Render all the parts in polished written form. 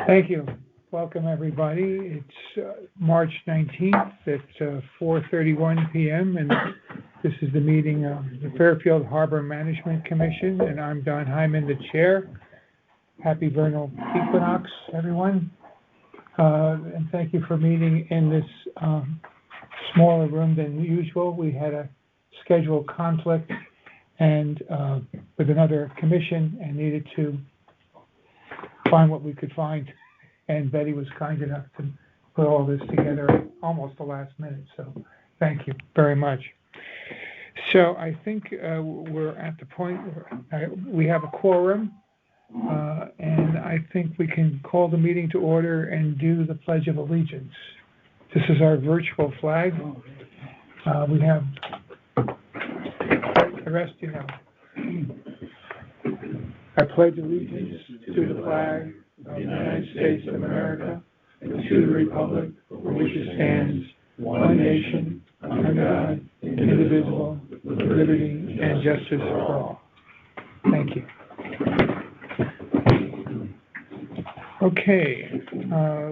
Thank you. Welcome, everybody. It's March 19th at 4:31 p.m. and this is the meeting of the Fairfield Harbor Management Commission, and I'm Don Hyman, the chair. Happy vernal equinox, everyone. And thank you for meeting in this smaller room than usual. We had a scheduled conflict and with another commission and needed to find what we could find. And Betty was kind enough to put all this together at almost the last minute. So thank you very much. So I think we're at the point where we have a quorum. And I think we can call the meeting to order and do the Pledge of Allegiance. This is our virtual flag. We have the rest, you know. I pledge allegiance to the flag of the United States of America and to the republic for which it stands, one nation, under God, indivisible, with liberty and justice for all. Thank you. Okay,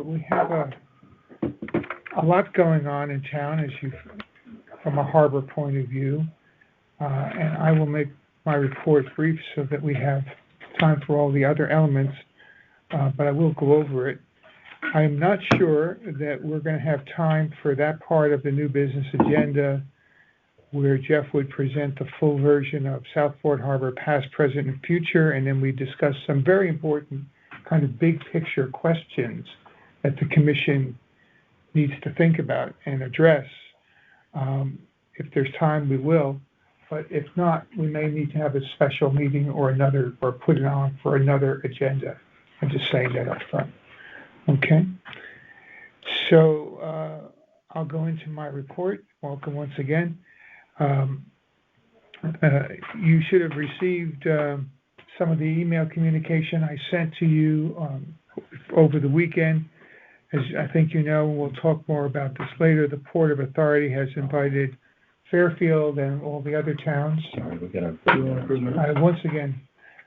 we have a lot going on in town, from a harbor point of view, and I will make my report brief so that we have time for all the other elements, but I will go over it. I am not sure that we're going to have time for that part of the new business agenda where Jeff would present the full version of Southport Harbor past, present, and future, and then we discuss some very important kind of big picture questions that the commission needs to think about and address. If there's time, we will. But if not, we may need to have a special meeting or put it on for another agenda. I'm just saying that up front. Okay. So I'll go into my report. Welcome once again. You should have received some of the email communication I sent to you over the weekend. As I think you know, we'll talk more about this later. The Port of Authority has invited Fairfield and all the other towns. Sorry, we got to I once again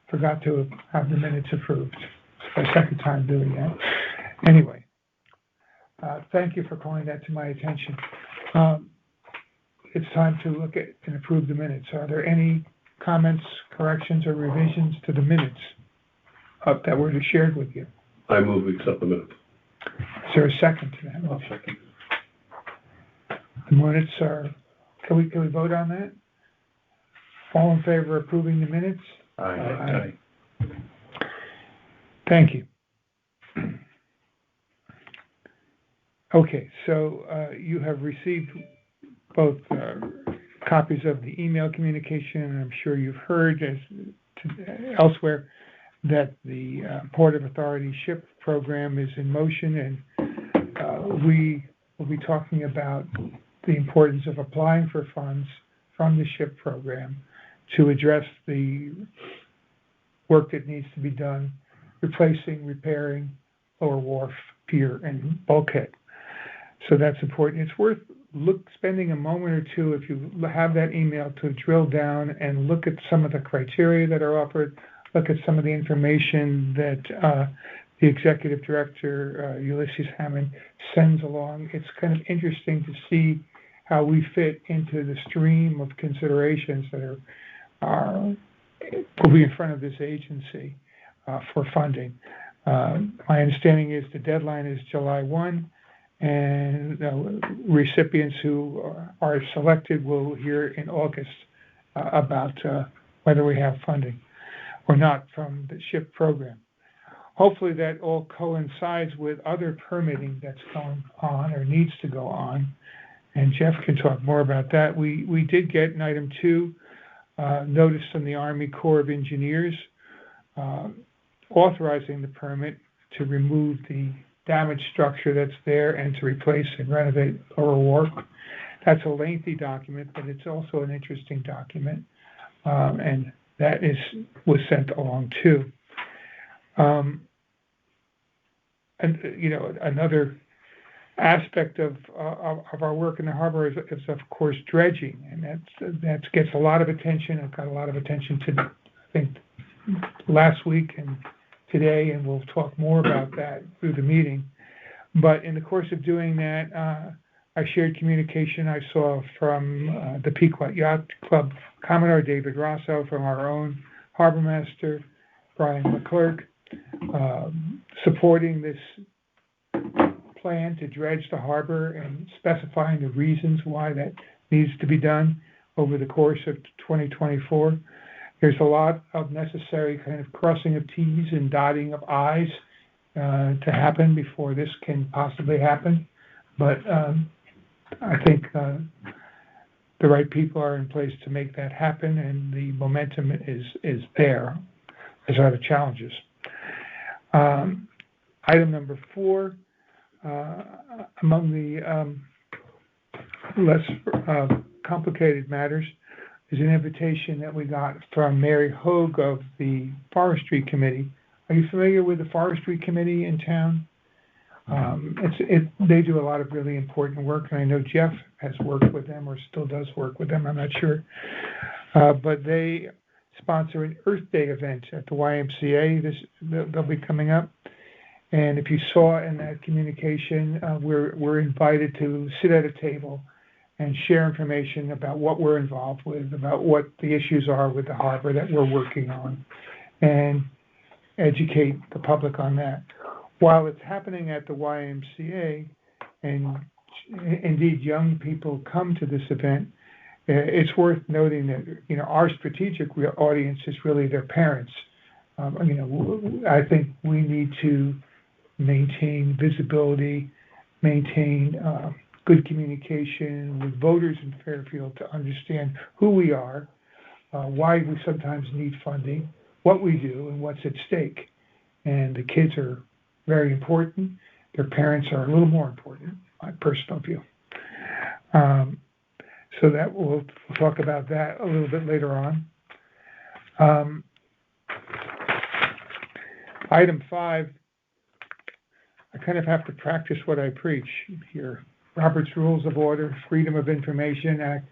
forgot to have the minutes approved. It's my second time doing that. Anyway, thank you for calling that to my attention. It's time to look at and approve the minutes. Are there any comments, corrections, or revisions to the minutes that were shared with you? I move we accept the minutes. Is there a second to that? I'll second. The minutes are. Can we vote on that? All in favor of approving the minutes? Aye. Thank you. Okay, so you have received both copies of the email communication, and I'm sure you've heard elsewhere that the Port of Authority SHIP program is in motion, and we will be talking about the importance of applying for funds from the SHIP program to address the work that needs to be done, replacing, repairing Lower Wharf, pier, and bulkhead. So that's important. It's worth spending a moment or two, if you have that email, to drill down and look at some of the criteria that are offered, look at some of the information that the executive director, Ulysses Hammond, sends along. It's kind of interesting to see how we fit into the stream of considerations that will be in front of this agency for funding. My understanding is the deadline is July 1, and recipients who are selected will hear in August about whether we have funding or not from the SHIP program. Hopefully that all coincides with other permitting that's going on or needs to go on, and Jeff can talk more about that. We did get in item 2 notice from the Army Corps of Engineers authorizing the permit to remove the damaged structure that's there and to replace and renovate Lower Wharf. That's a lengthy document, but it's also an interesting document, and that was sent along too. And another aspect of our work in the harbor is of course dredging, and that gets a lot of attention. It got a lot of attention to, I think, last week and today, and we'll talk more about that through the meeting. But in the course of doing that, I shared communication I saw from the Pequot Yacht Club Commodore David Rosso, from our own harbor master Brian McClurk, supporting this plan to dredge the harbor and specifying the reasons why that needs to be done over the course of 2024. There's a lot of necessary kind of crossing of T's and dotting of I's to happen before this can possibly happen. But I think the right people are in place to make that happen, and the momentum is there, as are the challenges. Item number 4, among the less complicated matters, is an invitation that we got from Mary Hogue of the Forestry Committee. Are you familiar with the Forestry Committee in town? They do a lot of really important work, and I know Jeff has worked with them or still does work with them, I'm not sure. But they sponsor an Earth Day event at the YMCA. They'll be coming up. And if you saw in that communication, we're invited to sit at a table and share information about what we're involved with, about what the issues are with the harbor that we're working on, and educate the public on that. While it's happening at the YMCA, and indeed young people come to this event, it's worth noting that our strategic audience is really their parents. I think we need to maintain visibility, maintain good communication with voters in Fairfield to understand who we are, why we sometimes need funding, what we do, and what's at stake. And the kids are very important. Their parents are a little more important, my personal view. So that we'll talk about that a little bit later on. Item 5, I kind of have to practice what I preach here. Robert's Rules of Order, Freedom of Information Act.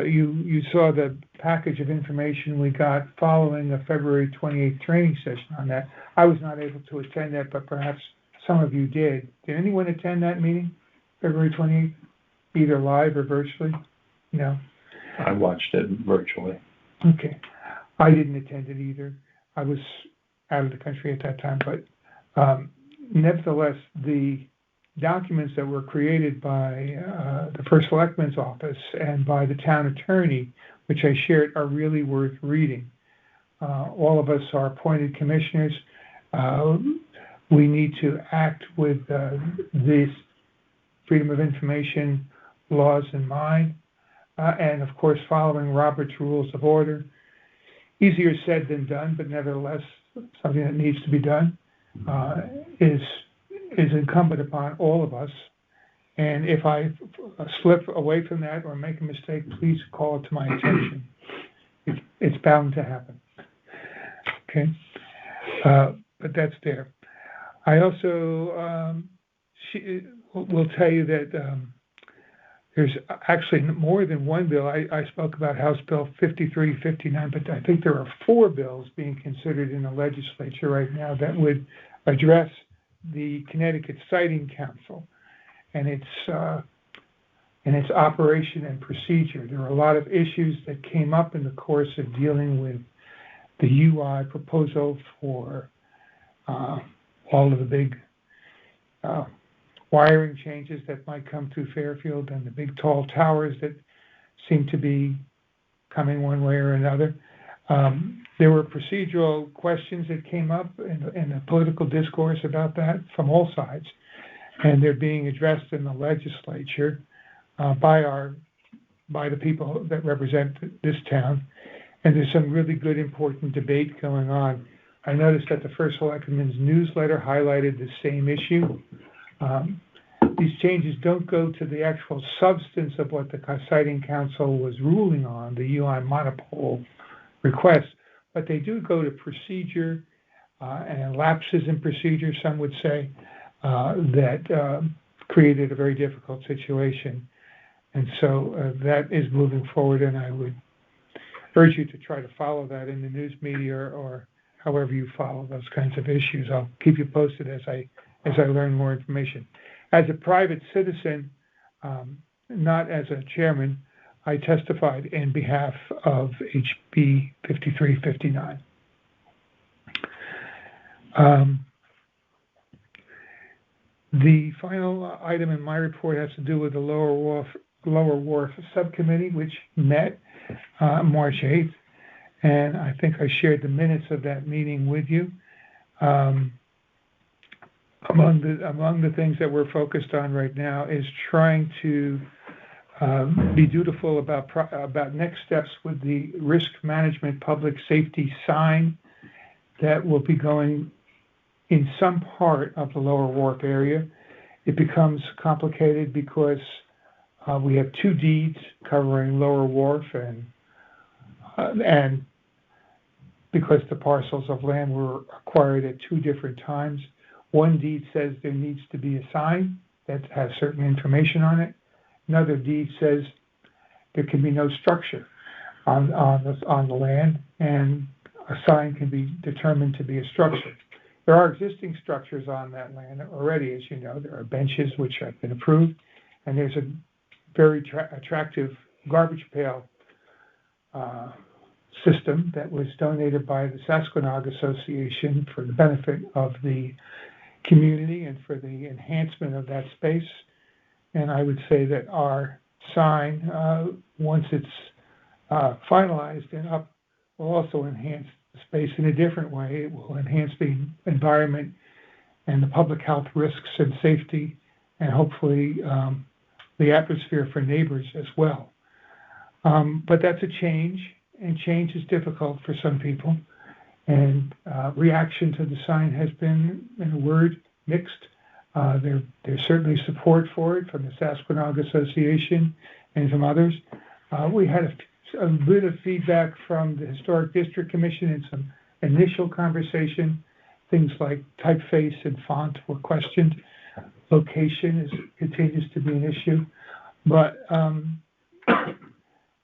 You saw the package of information we got following a February 28th training session on that. I was not able to attend that, but perhaps some of you did. Did anyone attend that meeting, February 28th, either live or virtually? No? I watched it virtually. Okay. I didn't attend it either. I was out of the country at that time, but nevertheless, the documents that were created by the First Selectman's office and by the town attorney, which I shared, are really worth reading. All of us are appointed commissioners. We need to act with these Freedom of Information laws in mind, and of course following Robert's Rules of Order. Easier said than done, but nevertheless something that needs to be done. Is incumbent upon all of us. And if I slip away from that or make a mistake, please call it to my attention. It's bound to happen. Okay? But that's there. I also will tell you that there's actually more than one bill. I spoke about House Bill 5359, but I think there are 4 bills being considered in the legislature right now that would address the Connecticut Siting Council and its operation and procedure. There were a lot of issues that came up in the course of dealing with the UI proposal for all of the big wiring changes that might come through Fairfield and the big tall towers that seem to be coming one way or another. There were procedural questions that came up in the political discourse about that from all sides, and they're being addressed in the legislature by the people that represent this town. And there's some really good, important debate going on. I noticed that the First Selectman's newsletter highlighted the same issue. These changes don't go to the actual substance of what the Siting Council was ruling on, the UI monopole request, but they do go to procedure and lapses in procedure, some would say, that created a very difficult situation. And so that is moving forward, and I would urge you to try to follow that in the news media or however you follow those kinds of issues. I'll keep you posted as I learn more information. As a private citizen, not as a chairman, I testified in behalf of HB 5359. The final item in my report has to do with the Lower Wharf Subcommittee, which met March 8th, and I think I shared the minutes of that meeting with you. Among the things that we're focused on right now is trying to be dutiful about next steps with the risk management public safety sign that will be going in some part of the Lower Wharf area. It becomes complicated because we have two deeds covering Lower Wharf, and because the parcels of land were acquired at two different times. One deed says there needs to be a sign that has certain information on it. Another deed says there can be no structure on the land, and a sign can be determined to be a structure. There are existing structures on that land already, as you know. There are benches which have been approved, and there's a very attractive garbage pail system that was donated by the Sasquatch Association for the benefit of the community and for the enhancement of that space. And I would say that our sign, once it's finalized and up, will also enhance the space in a different way. It will enhance the environment and the public health risks and safety, and hopefully the atmosphere for neighbors as well. But that's a change, and change is difficult for some people. And reaction to the sign has been, in a word, mixed. There's certainly support for it from the Sasquatch Association and from others. We had a bit of feedback from the Historic District Commission and some initial conversation. Things like typeface and font were questioned. Location continues to be an issue. But,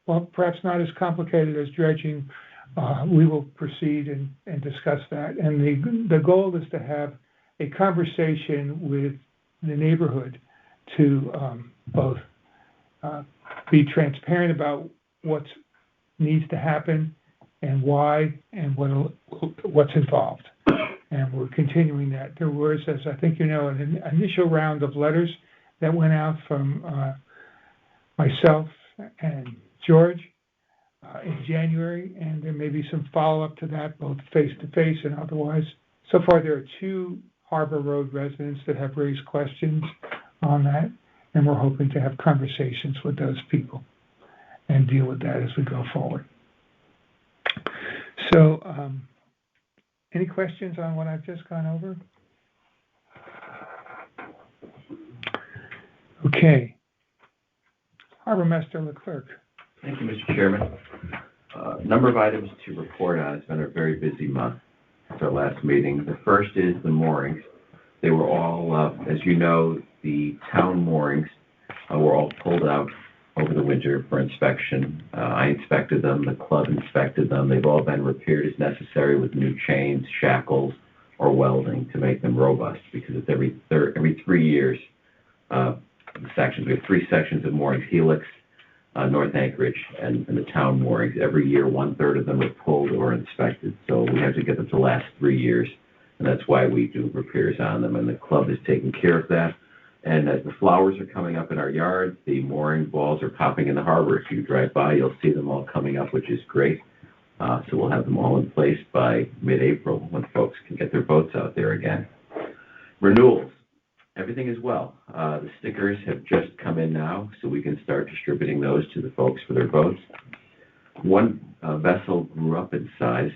well, perhaps not as complicated as dredging. We will proceed and discuss that. And the goal is to have a conversation with the neighborhood to both be transparent about what needs to happen and why and what's involved. And we're continuing that. There was, as I think you know, an initial round of letters that went out from myself and George in January, and there may be some follow-up to that, both face-to-face and otherwise. So far, there are 2 Harbor Road residents that have raised questions on that, and we're hoping to have conversations with those people and deal with that as we go forward. So, any questions on what I've just gone over? Okay. Harbor Master Leclerc. Thank you, Mr. Chairman. Number of items to report on. It's been a very busy month since our last meeting. The first is the moorings. They were all, as you know, the town moorings were all pulled out over the winter for inspection. I inspected them. The club inspected them. They've all been repaired as necessary with new chains, shackles, or welding to make them robust, because it's every 3 years. The sections. We have 3 sections of moorings: Helix, North Anchorage, and the town moorings. Every year, 1/3 of them are pulled or inspected, so we have to get them to last 3 years, and that's why we do repairs on them, and the club is taking care of that. And as the flowers are coming up in our yard, the mooring balls are popping in the harbor. If you drive by, you'll see them all coming up, which is great. So we'll have them all in place by mid-April when folks can get their boats out there again. Renewals. Everything is well. The stickers have just come in now, so we can start distributing those to the folks for their boats. One vessel grew up in size,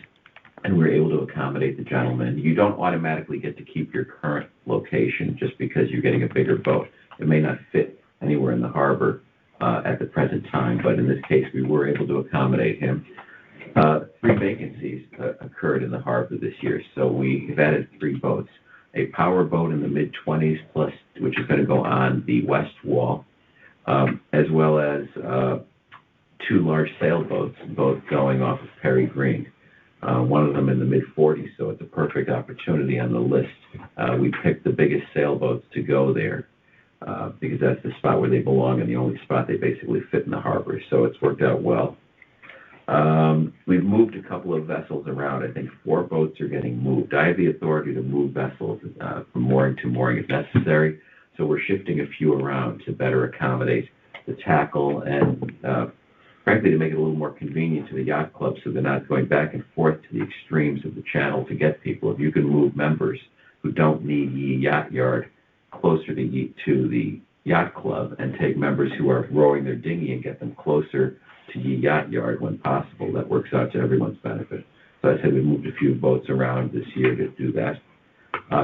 and we were able to accommodate the gentleman. You don't automatically get to keep your current location just because you're getting a bigger boat. It may not fit anywhere in the harbor at the present time, but in this case, we were able to accommodate him. 3 vacancies occurred in the harbor this year, so we've added 3 boats. A power boat in the mid-20s, plus, which is going to go on the west wall, as well as 2 large sailboats, both going off of Perry Green. one of them in the mid-40s, so it's a perfect opportunity on the list. We picked the biggest sailboats to go there because that's the spot where they belong and the only spot they basically fit in the harbor, so it's worked out well. We've moved a couple of vessels around. I think 4 boats are getting moved. I have the authority to move vessels from mooring to mooring if necessary, so we're shifting a few around to better accommodate the tackle and, frankly, to make it a little more convenient to the yacht club so they're not going back and forth to the extremes of the channel to get people. If you can move members who don't need Yee Yacht Yard closer to the yacht club and take members who are rowing their dinghy and get them closer to Yee Yacht Yard when possible, that works out to everyone's benefit. So I said we moved a few boats around this year to do that.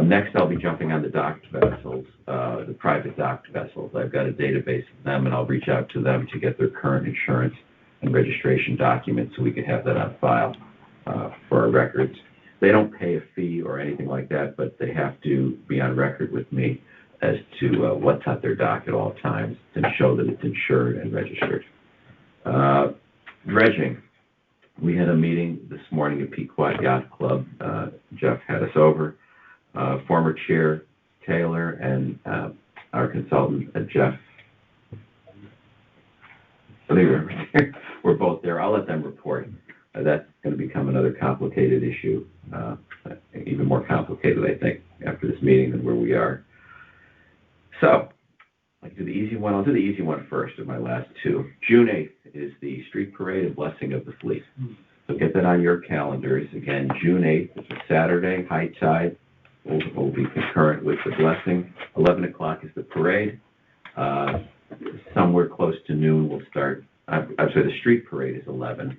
Next, I'll be jumping on the docked vessels, the private docked vessels. I've got a database of them, and I'll reach out to them to get their current insurance and registration documents so we can have that on file for our records. They don't pay a fee or anything like that, but they have to be on record with me as to what's at their dock at all times to show that it's insured and registered. Dredging. We had a meeting this morning at Pequot Yacht Club. Jeff had us over. Former Chair Taylor and our consultant, Jeff, we're both there. I'll let them report. That's going to become another complicated issue, even more complicated, I think, after this meeting than where we are. So, I'll do the easy one. I'll do the easy one first of my last 2. June 8th is the Street Parade and Blessing of the Fleet. So get that on your calendars. Again, June 8th is a Saturday, high tide. Will be concurrent with the blessing. 11 o'clock is the parade. Somewhere close to noon we'll start. I'm sorry, the street parade is 11.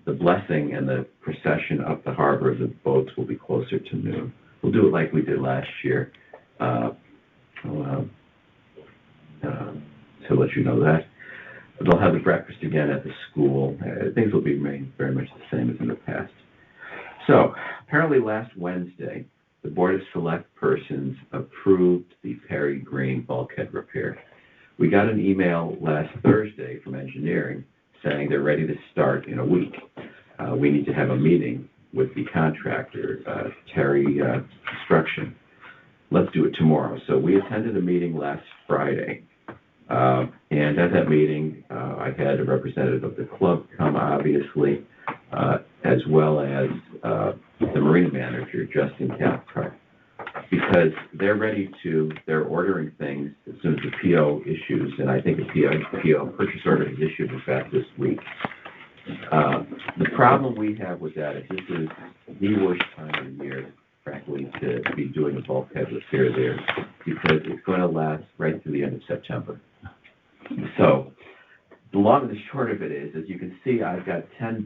The blessing and the procession up the harbor of the boats will be closer to noon. We'll do it like we did last year. To let you know that. They'll have the breakfast again at the school. Things will be very much the same as in the past. So, apparently last Wednesday, the Board of Select Persons approved the Perry Green bulkhead repair. We got an email last Thursday from engineering saying they're ready to start in a week. We need to have a meeting with the contractor, Terry Construction. Let's do it tomorrow. So we attended a meeting last Friday. And at that meeting, I had a representative of the club come, obviously, as well as the marina manager, Justin Cathcart, because they're ordering things as soon as the PO issues, and I think the PO purchase order is issued, in fact, this week. The problem we have with that is this is the worst time of the year, frankly, to be doing a bulkhead repair there, because it's going to last right through the end of September. So the long and the short of it is, as you can see, I've got 10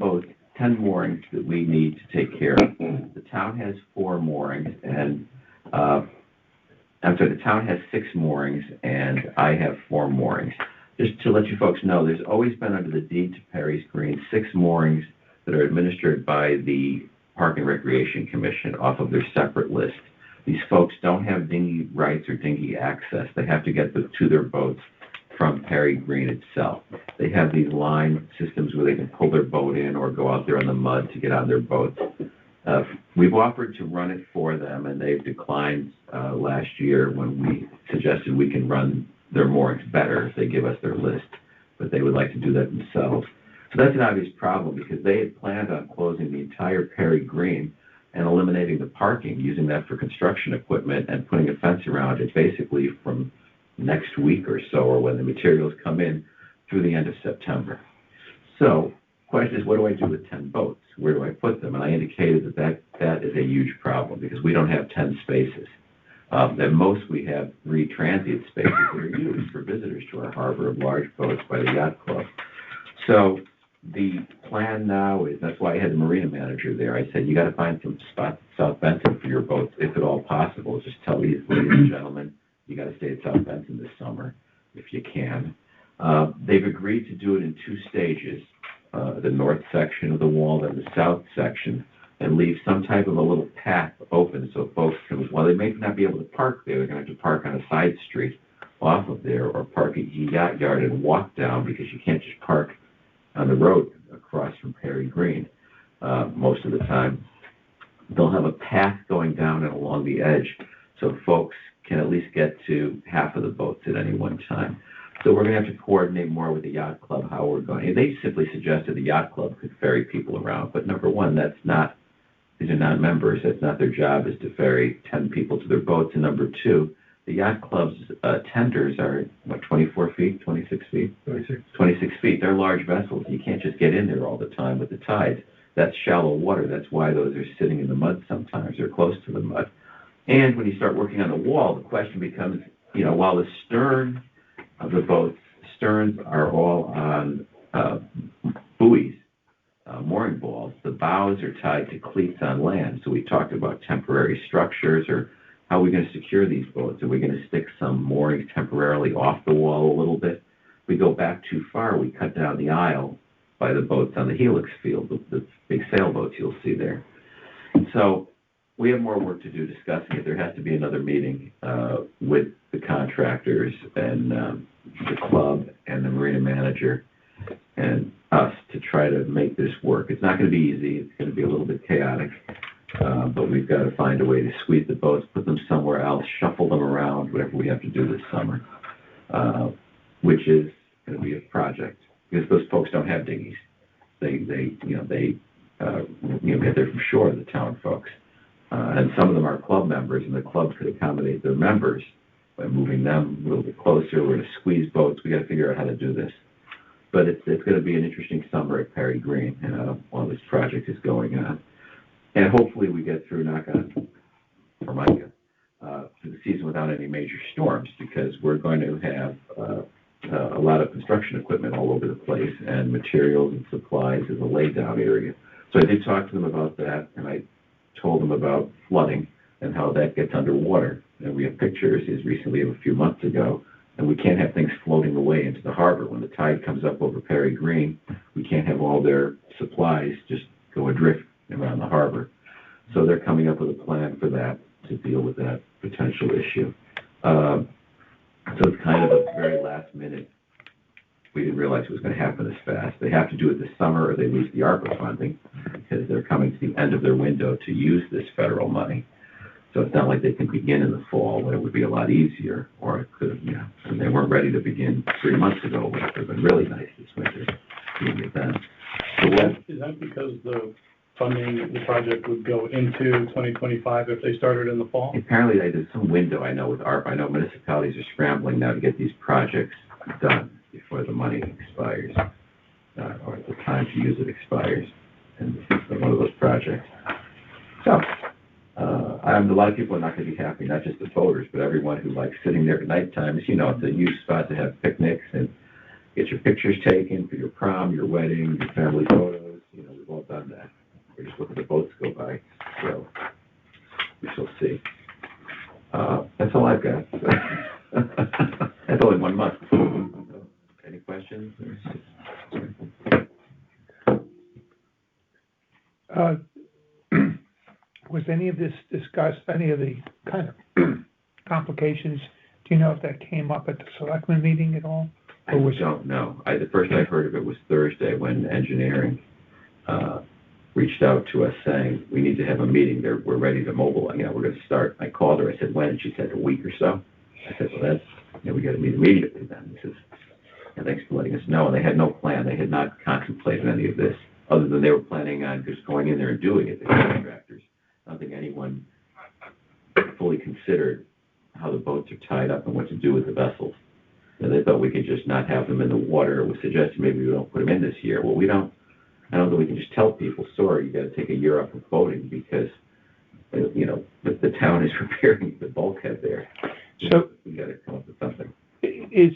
moorings that we need to take care of. The town has 4 moorings, and the town has 6 moorings, and I have 4 moorings. Just to let you folks know, there's always been under the deed to Perry's Green 6 moorings that are administered by the Park and Recreation Commission off of their separate list. These folks don't have dinghy rights or dinghy access. They have to get to their boats from Perry Green itself. They have these line systems where they can pull their boat in or go out there in the mud to get on their boats. We've offered to run it for them, and they've declined last year when we suggested we can run their moorings better if they give us their list, but they would like to do that themselves. So that's an obvious problem because they had planned on closing the entire Perry Green and eliminating the parking, using that for construction equipment and putting a fence around it basically from next week or so, or when the materials come in, through the end of September. So, question is, what do I do with 10 boats? Where do I put them? And I indicated that is a huge problem because we don't have 10 spaces. At most, we have 3 transient spaces that are used for visitors to our harbor of large boats by the yacht club. So the plan now is, that's why I had the marina manager there. I said, you got to find some spots at South Benton for your boats, if at all possible. Just tell these ladies and gentlemen, you got to stay at South Benton this summer if you can. They've agreed to do it in 2 stages, the north section of the wall and the south section, and leave some type of a little path open so folks can, while they may not be able to park there, they're going to have to park on a side street off of there or park at Yee Yacht Yard and walk down because you can't just park on the road across from Perry Green. most of the time. They'll have a path going down and along the edge, so folks can at least get to half of the boats at any one time. So we're going to have to coordinate more with the yacht club how we're going. They simply suggested the yacht club could ferry people around, but number one, these are not members. That's not their job, is to ferry 10 people to their boats. And number two, the yacht club's tenders are, 24 feet, 26 feet? 26 feet. They're large vessels. You can't just get in there all the time with the tides. That's shallow water. That's why those are sitting in the mud sometimes, or close to the mud. And when you start working on the wall, the question becomes, while the stern of the boats, sterns are all on buoys, mooring balls, the bows are tied to cleats on land. So we talked about temporary structures, or how are we going to secure these boats? Are we going to stick some moorings temporarily off the wall a little bit? If we go back too far, we cut down the aisle by the boats on the Helix field, the big sailboats you'll see there. So we have more work to do discussing it. There has to be another meeting with the contractors and the club and the marina manager and us to try to make this work. It's not going to be easy. It's going to be a little bit chaotic, but we've got to find a way to squeeze the boats, put them somewhere else, shuffle them around, whatever we have to do this summer, which is going to be a project, because those folks don't have dinghies. They get there from shore, the town folks. And some of them are club members, and the club could accommodate their members by moving them a little bit closer. We're going to squeeze boats. We got to figure out how to do this. But it's going to be an interesting summer at Perry Green while this project is going on. And hopefully we get through, knock on Formica, through the season without any major storms, because we're going to have a lot of construction equipment all over the place, and materials and supplies in the laydown area. So I did talk to them about that, and I told them about flooding and how that gets underwater. And we have pictures as recently of a few months ago, and we can't have things floating away into the harbor. When the tide comes up over Perry Green, we can't have all their supplies just go adrift around the harbor. So they're coming up with a plan for that, to deal with that potential issue. So it's kind of a very last minute. We didn't realize it was going to happen this fast. They have to do it this summer, or they lose the ARPA funding, because they're coming to the end of their window to use this federal money. So it's not like they can begin in the fall, when it would be a lot easier, or it could, and they weren't ready to begin 3 months ago, which would have been really nice this winter to get done. Is that because the funding, the project would go into 2025 if they started in the fall? Apparently, there's some window, I know, with ARPA. I know municipalities are scrambling now to get these projects done before the money expires, or the time to use it expires. And this is one of those projects. So, a lot of people are not going to be happy, not just the voters, but everyone who likes sitting there at nighttime. It's a huge spot to have picnics and get your pictures taken for your prom, your wedding, your family photos. We've all done that. We're just looking at the boats go by. So, we shall see. That's all I've got. That's only 1 month. Any questions? Was any of this discussed, any of the kind of complications, do you know if that came up at the selectmen meeting at all? I don't know. The first I heard of it was Thursday, when engineering reached out to us saying, we need to have a meeting. We're ready to mobilize. We're going to start. I called her. I said, when? She said, a week or so. I said, well, we got to meet immediately then. She says, thanks for letting us know. And they had no plan. They had not contemplated any of this, other than they were planning on just going in there and doing it, the contractors. I don't think anyone fully considered how the boats are tied up and what to do with the vessels. They thought we could just not have them in the water. It was suggested maybe we don't put them in this year. Well, I don't think we can just tell people, sorry, you got to take a year off of boating, because, the town is repairing the bulkhead there. So we got to come up with something. Is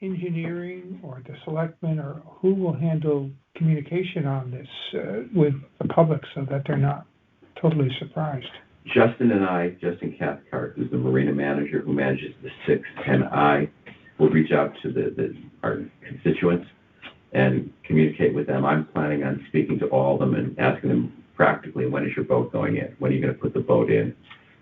engineering or the selectmen, or who will handle communication on this with the public, so that they're not totally surprised? Justin Cathcart, who's the marina manager who manages the 6, and I will reach out to our constituents and communicate with them. I'm planning on speaking to all of them and asking them practically, when is your boat going in? When are you going to put the boat in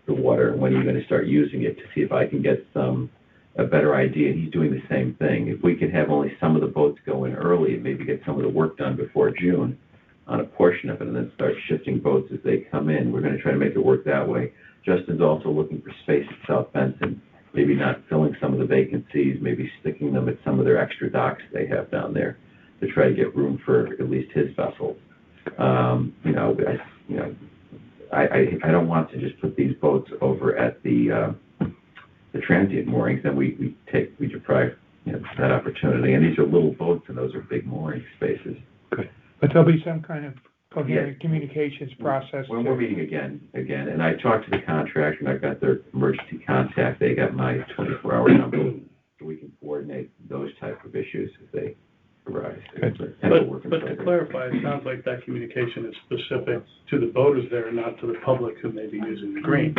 the water? When are you going to start using it, to see if I can get a better idea? And he's doing the same thing. If we could have only some of the boats go in early and maybe get some of the work done before June, on a portion of it and then start shifting boats as they come in. We're gonna try to make it work that way. Justin's also looking for space at South Benson, maybe not filling some of the vacancies, maybe sticking them at some of their extra docks they have down there to try to get room for at least his vessels. I don't want to just put these boats over at the transient moorings, then we deprive, that opportunity. And these are little boats and those are big mooring spaces. Good. But there'll be some kind of coherent communications process. When we're meeting again, and I talked to the contractor and I've got their emergency contact, they got my 24-hour number, so we can coordinate those type of issues as they arise. Good. But to clarify, it sounds like that communication is specific to the boaters there and not to the public who may be using the green.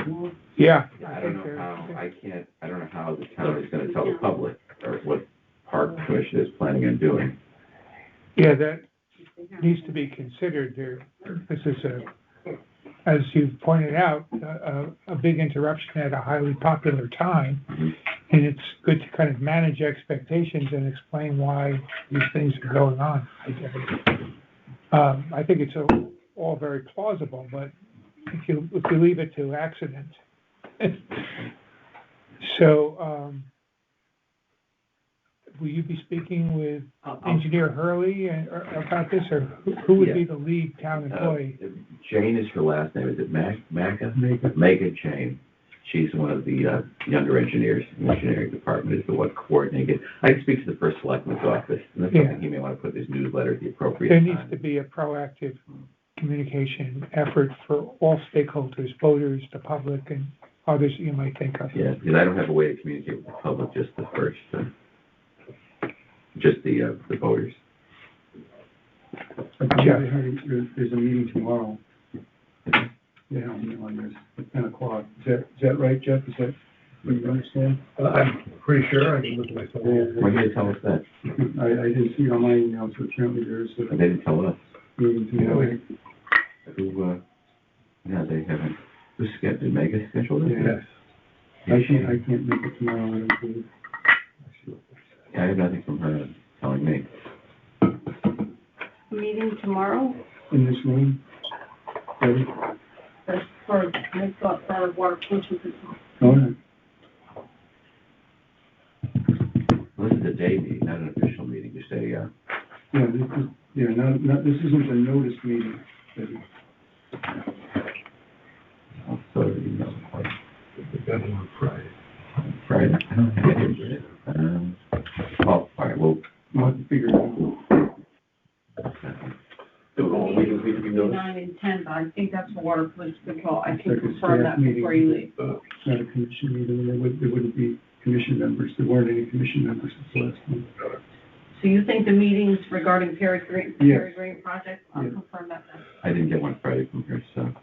Yeah. I don't know how the town is gonna tell the public or what Park Commission is planning on doing. Yeah, that needs to be considered there. This is as you've pointed out, a big interruption at a highly popular time. Mm-hmm. And it's good to kind of manage expectations and explain why these things are going on. I think it's all very plausible, but if you leave it to accident. So, will you be speaking with Engineer Hurley about this, or who would be the lead town employee? Jane is her last name. Is it Mega Jane. She's one of the younger engineers in the engineering department, is the one coordinating it. I can speak to the first selectman's office, and that's something he may want to put in his newsletter at the appropriate There time. needs to be a proactive communication effort for all stakeholders, voters, the public, and others that you might think of. Yeah, because I don't have a way to communicate with the public, just the first, just the voters. Jeff. There's a meeting tomorrow. Yeah, at 10 o'clock. Is that right, Jeff? Is that what you understand? I'm pretty sure. I can look at my phone. Why did they tell us that? I didn't see it on my email, so apparently there's They a didn't tell us. meeting tomorrow. They haven't. Who's scheduled? Did Mega schedule it? Yes. I can't make it tomorrow, I don't believe. Yeah, I have nothing from her telling me. Meeting tomorrow, In this room? Ready? that's I thought for water pollution control. All right. Well, this is a day meeting, not an official meeting, just a, Yeah, this isn't a notice meeting. so, you know, We've got one on Friday. Friday. I don't have it yet. All right, well, We'll have to figure it out. Meetings need to be noticed. 9 and 10, but I think that's for water pollution control. I It's can like a confirm staff that before you leave. It's not a commission meeting, and there wouldn't be commission members. There weren't any commission members this last month. So you think the meetings regarding Perry Green project, I'll Yes. confirm that then. I didn't get one Friday from her, so.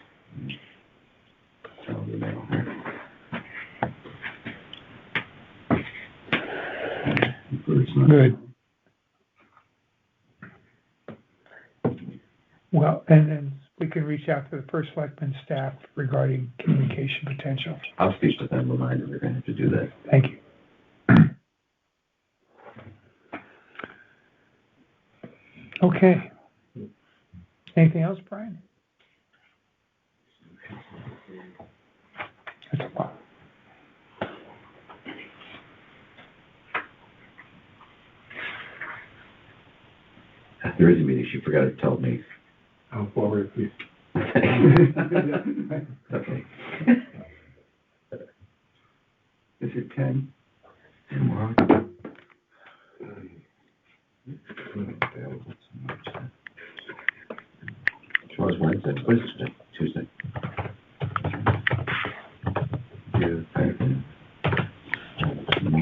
I'll email her. But it's not- Good. Well, and then we can reach out to the first selectman staff regarding communication potential. I'll speak to them, remind them they're gonna have to do that. Thank you. Okay. Anything else, Brian? That's a lot. There is a meeting, she forgot to tell me. I'll forward it, please. Okay. Is it 10? Tomorrow. Tomorrow's Wednesday, what is it, Tuesday?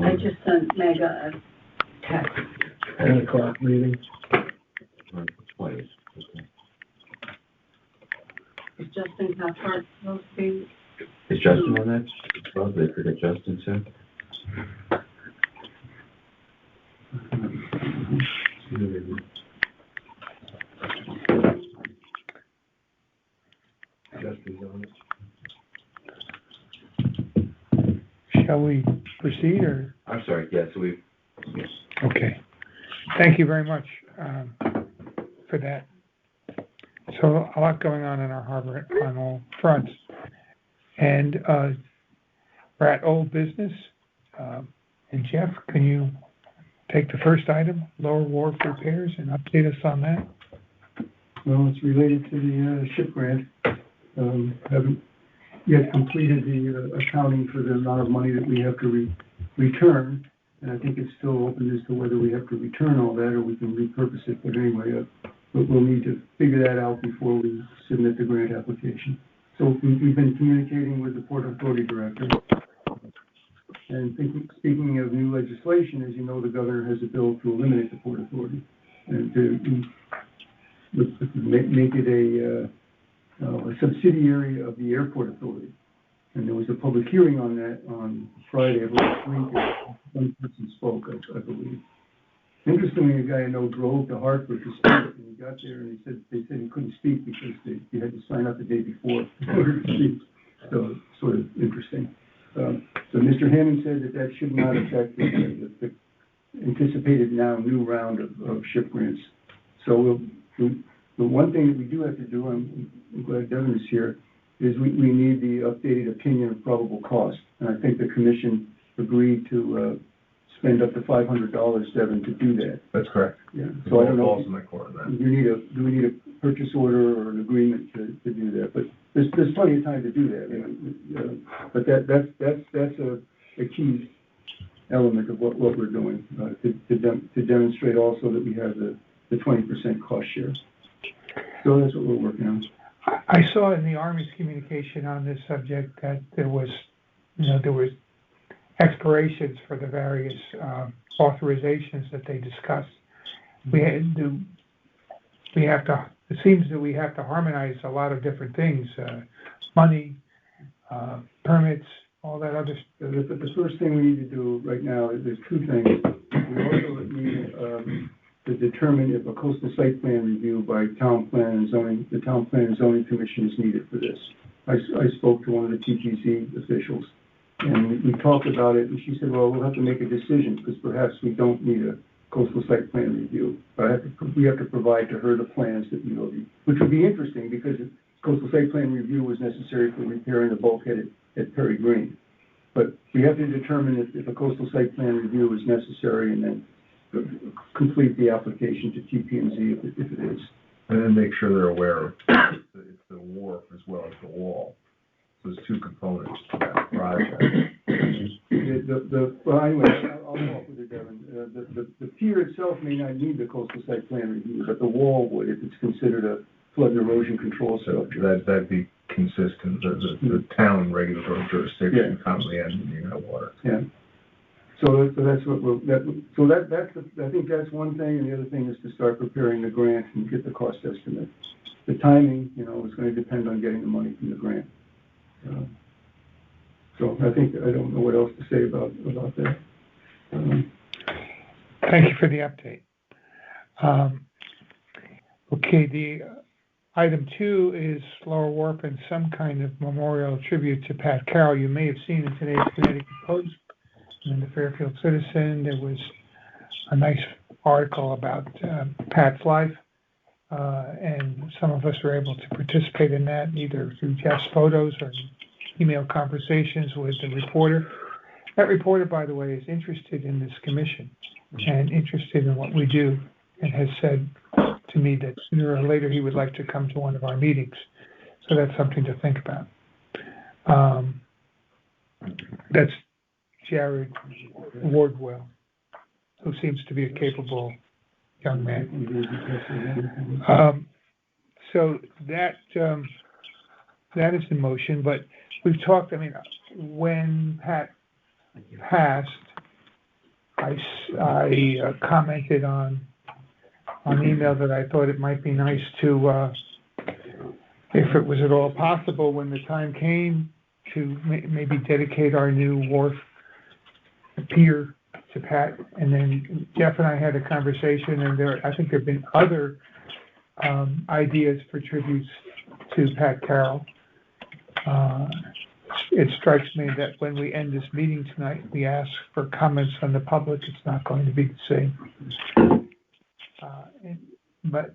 I just sent Mega a text. 10 o'clock meeting. What is? Is Justin Cathcart supposed to be? Is Justin on that? Well, they forget Justin too. Justin's on it. Shall we proceed, or? I'm sorry, yeah, so we've, Okay. Thank you very much for that. So a lot going on in our harbor on all fronts. And we're at old business. And Jeff, can you take the first item, Lower Wharf repairs, and update us on that? Well, it's related to the ship grant. Haven't yet completed the accounting for the amount of money that we have to return. And I think it's still open as to whether we have to return all that or we can repurpose it. But anyway, but we'll need to figure that out before we submit the grant application. So we've been communicating with the Port Authority Director. And speaking of new legislation, as you know, the governor has a bill to eliminate the Port Authority and to make it a subsidiary of the Airport Authority. And there was a public hearing on that on Friday of last week. One person spoke, I believe. Interestingly, a guy I know drove to Hartford to speak, and he got there and they said he couldn't speak because he had to sign up the day before in order to speak. So sort of interesting. So Mr. Hammond said that should not affect the anticipated now new round of ship grants. So the one thing that we do have to do, I'm glad Devin is here, is we need the updated opinion of probable cost. And I think the commission agreed to spend up to $500, Devin, to do that. That's correct. Yeah. So I don't know. Balls in my court on that. Do we need a purchase order or an agreement to do that? But there's plenty of time to do that. But that's a key element of what we're doing to demonstrate also that we have the 20% cost share. So that's what we're working on. I saw in the Army's communication on this subject that there was expirations for the various authorizations that they discussed. It seems that we have to harmonize a lot of different things, money, permits, all that other stuff. The first thing we need to do right now is there's two things. We also need to determine if a coastal site plan review by the Town Plan and Zoning Commission is needed for this. I spoke to one of the TTZ officials, and we talked about it, and she said, well, we'll have to make a decision, because perhaps we don't need a coastal site plan review. But we have to provide to her the plans that we know, which would be interesting, because a coastal site plan review was necessary for repairing the bulkhead at Perry Green. But we have to determine if a coastal site plan review is necessary, and then complete the application to TP&Z if it is. And then make sure they're aware of it's the wharf as well as the wall. So there's two components to that project. Well, anyway, I'll talk with you, Devin. The pier itself may not need the coastal site plan review, but the wall would if it's considered a flood and erosion control structure. That'd be consistent. The town regulatory jurisdiction commonly ends water. Yeah. So that's what I think that's one thing, and the other thing is to start preparing the grant and get the cost estimate. The timing, is going to depend on getting the money from the grant. So I don't know what else to say about that. Thank you for the update. Okay, the item 2 is Lower Wharf and some kind of memorial tribute to Pat Carroll. You may have seen in today's Connecticut Post and the Fairfield Citizen, there was a nice article about Pat's life, and some of us were able to participate in that, either through Jeff's photos or email conversations with the reporter. That reporter, by the way, is interested in this commission and interested in what we do, and has said to me that sooner or later he would like to come to one of our meetings. So that's something to think about. That's Jared Wardwell, who seems to be a capable young man. So that is in motion, but we've talked, when Pat passed, I commented on email that I thought it might be nice to, if it was at all possible when the time came, to maybe dedicate our new wharf pier to Pat. And then Jeff and I had a conversation, and I think there have been other ideas for tributes to Pat Carroll. It strikes me that when we end this meeting tonight, we ask for comments from the public. It's not going to be the same. But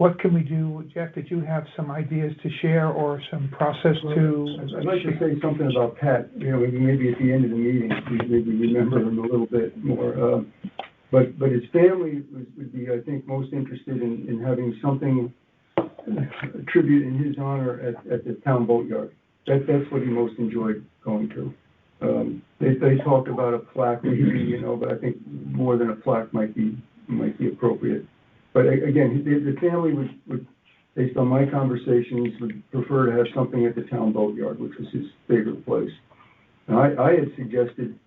what can we do? Jeff, did you have some ideas to share or some process to? I'd like to say something about Pat, maybe at the end of the meeting, maybe remember him a little bit more. But his family would be, I think, most interested in having something, a tribute in his honor at the town boatyard. That's what he most enjoyed going to. They talked about a plaque, maybe, but I think more than a plaque might be appropriate. But again, the family would, based on my conversations, would prefer to have something at the town boatyard, which was his favorite place. And I had suggested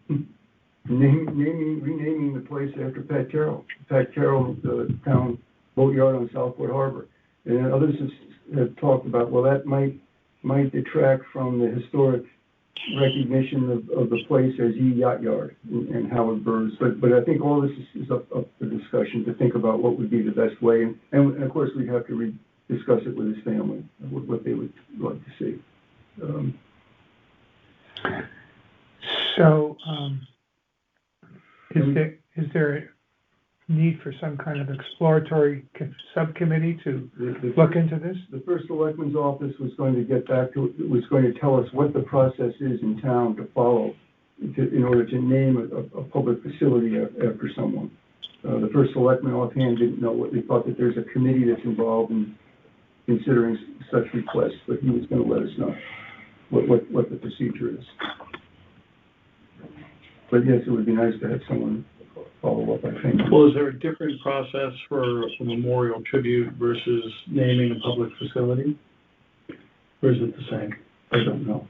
renaming the place after Pat Carroll. Pat Carroll, the town boatyard on Southport Harbor. And then others have talked about, well, that might detract from the historic recognition of the place as Yee Yacht Yard and Howard Burns. But I think all this is up for discussion to think about what would be the best way. And of course, we'd have to discuss it with his family, what they would like to see. Is there a need for some kind of exploratory subcommittee to look into this? The first selectman's office was going to tell us what the process is in town to follow in order to name a public facility after someone. The first selectman offhand didn't know what they thought, that there's a committee that's involved in considering such requests, but he was going to let us know what the procedure is. But yes, it would be nice to have someone follow up, I think. Well, is there a different process for a memorial tribute versus naming a public facility? Or is it the same? I don't know.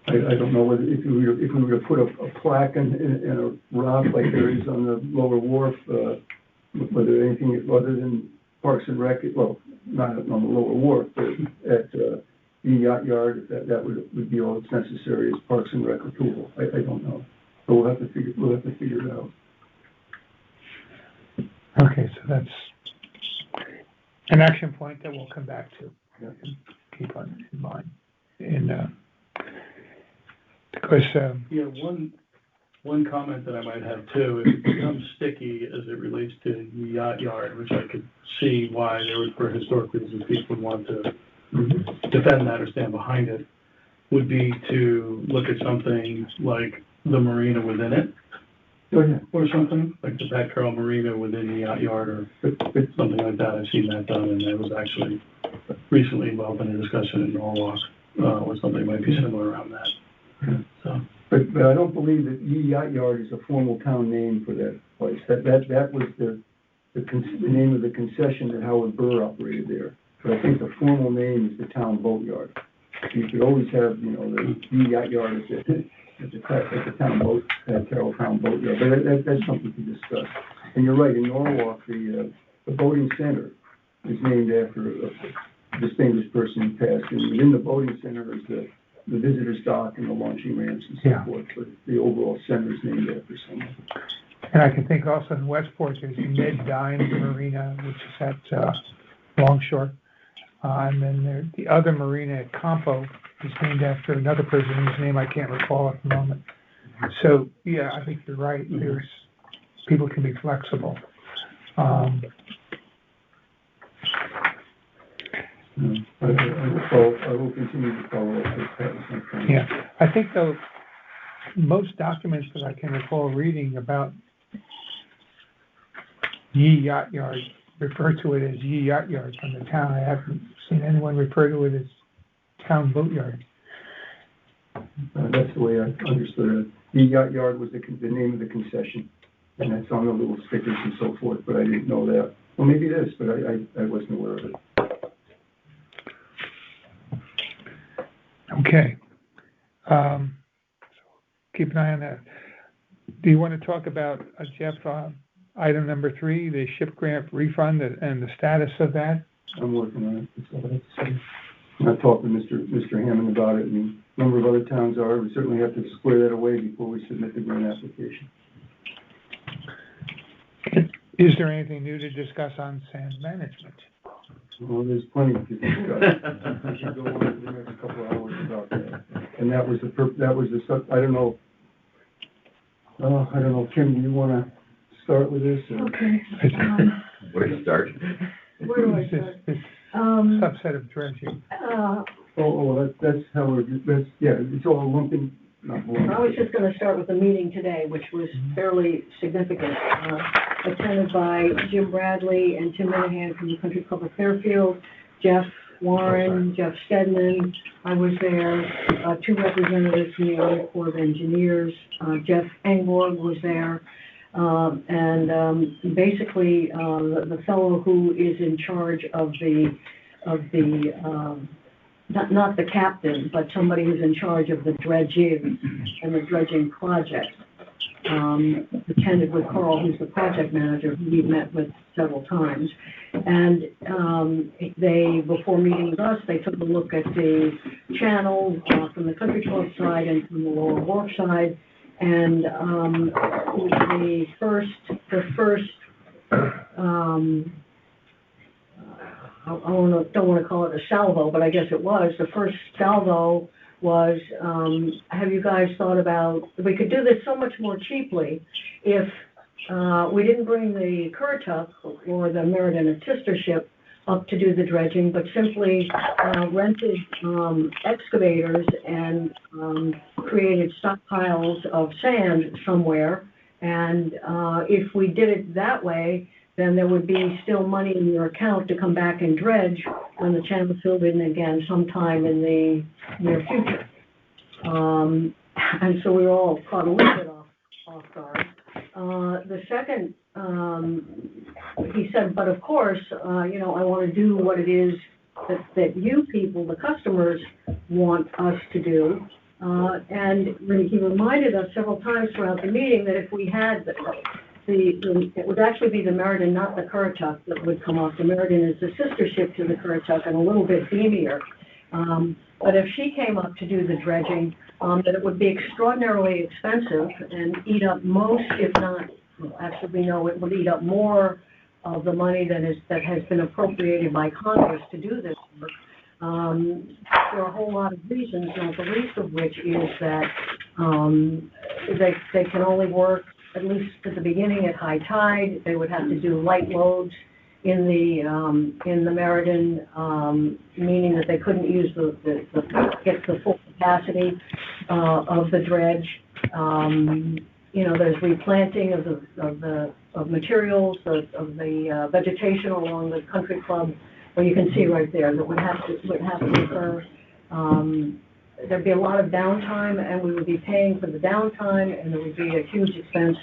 I don't know whether if we were to put a plaque in a rock like there is on the lower wharf, whether anything other than Parks and Rec, well, not on the lower wharf, but at the Yacht Yard, that would be all that's necessary as Parks and Rec approval. I don't know. So we'll have to figure it out. Okay, so that's an action point that we'll come back to. Yeah. Keep on in mind. And because one comment that I might have too, if it becomes sticky as it relates to the Yacht Yard, which I could see why there would, for historic reasons, people would want to defend that or stand behind it, would be to look at something like the marina within it. Oh, yeah. Or something, like the Pat Carroll Marina within the Yacht Yard or something like that. I've seen that done, and I was actually recently involved in a discussion in Norwalk, or something might be similar around that. So. But I don't believe that Yee Yacht Yard is a formal town name for that place. That was the name of the concession that Howard Burr operated there. But I think the formal name is the town boatyard. You could always have, the Yee Yacht Yard at the town boat, Carroll Town Boatyard. But that's something to discuss. And you're right, in Norwalk, the boating center is named after a distinguished person who passed. And within the boating center is the visitors dock and the launching ramps and so forth. But the overall center is named after someone. And I can think also in Westport, there's Ned Dines Marina, which is at Longshore. And then the other marina at Campo is named after another person whose name I can't recall at the moment. So, yeah, I think you're right. People can be flexible. I will continue to follow up with that. Yeah, I think though, most documents that I can recall reading about Yee Yacht Yard refer to it as Yee Yacht Yard from the town. I haven't seen anyone refer to it as town boatyard. That's the way I understood it. Yee Yacht Yard was the name of the concession, and that's on the little stickers and so forth, but I didn't know that. Well, maybe it is, but I wasn't aware of it. Okay. So keep an eye on that. Do you want to talk about, Jeff, item number 3, the SHIP grant refund and the status of that? I'm working on it. That's all I have to say. I've talked to Mr. Hammond about it, and a number of other towns are. We certainly have to square that away before we submit the grant application. Is there anything new to discuss on sand management? Well, there's plenty to discuss. We should go on for the next couple of hours about that. And that was the I don't know, Kim, do you want to start with this? Or? Okay. Where to start? Where do I this, start? this Um, subset of dredging. That's how it's all lumping, not blowing. I was just gonna start with the meeting today, which was fairly significant, attended by Jim Bradley and Tim Minahan from the Country Club of Fairfield, Jeff Warren, Jeff Stedman. I was there, two representatives from the Army Corps of Engineers, Jeff Engborg was there. Basically, the fellow who is in charge of the not the captain, but somebody who's in charge of the dredging and the dredging project, attended with Carl, who's the project manager, who we've met with several times. And they, before meeting with us, they took a look at the channel from the Country Club side and from the Lower Wharf side. And the first I don't want to call it a salvo, but I guess it was. The first salvo was, have you guys thought about, we could do this so much more cheaply if we didn't bring the Currituck or the Meriden and Sister ship up to do the dredging, but simply rented excavators and created stockpiles of sand somewhere. And if we did it that way, then there would be still money in your account to come back and dredge when the channel filled in again sometime in the near future. And so we were all caught a little bit off guard. The second, he said, but of course, I want to do what it is that you people, the customers, want us to do. And he reminded us several times throughout the meeting that if we had it would actually be the Meriden, not the Currituck, that would come off. The Meriden is the sister ship to the Currituck and a little bit beamier. But if she came up to do the dredging, that it would be extraordinarily expensive and eat up most, if not, actually we know it would eat up more of the money that has been appropriated by Congress to do this work. For a whole lot of reasons, not the least of which is that they can only work, at least at the beginning, at high tide. They would have to do light loads in the Meriden, meaning that they couldn't use get the full capacity of the dredge. There's replanting of materials, of the vegetation along the Country Club, where you can see right there that would have to occur. There'd be a lot of downtime, and we would be paying for the downtime, and there would be a huge expense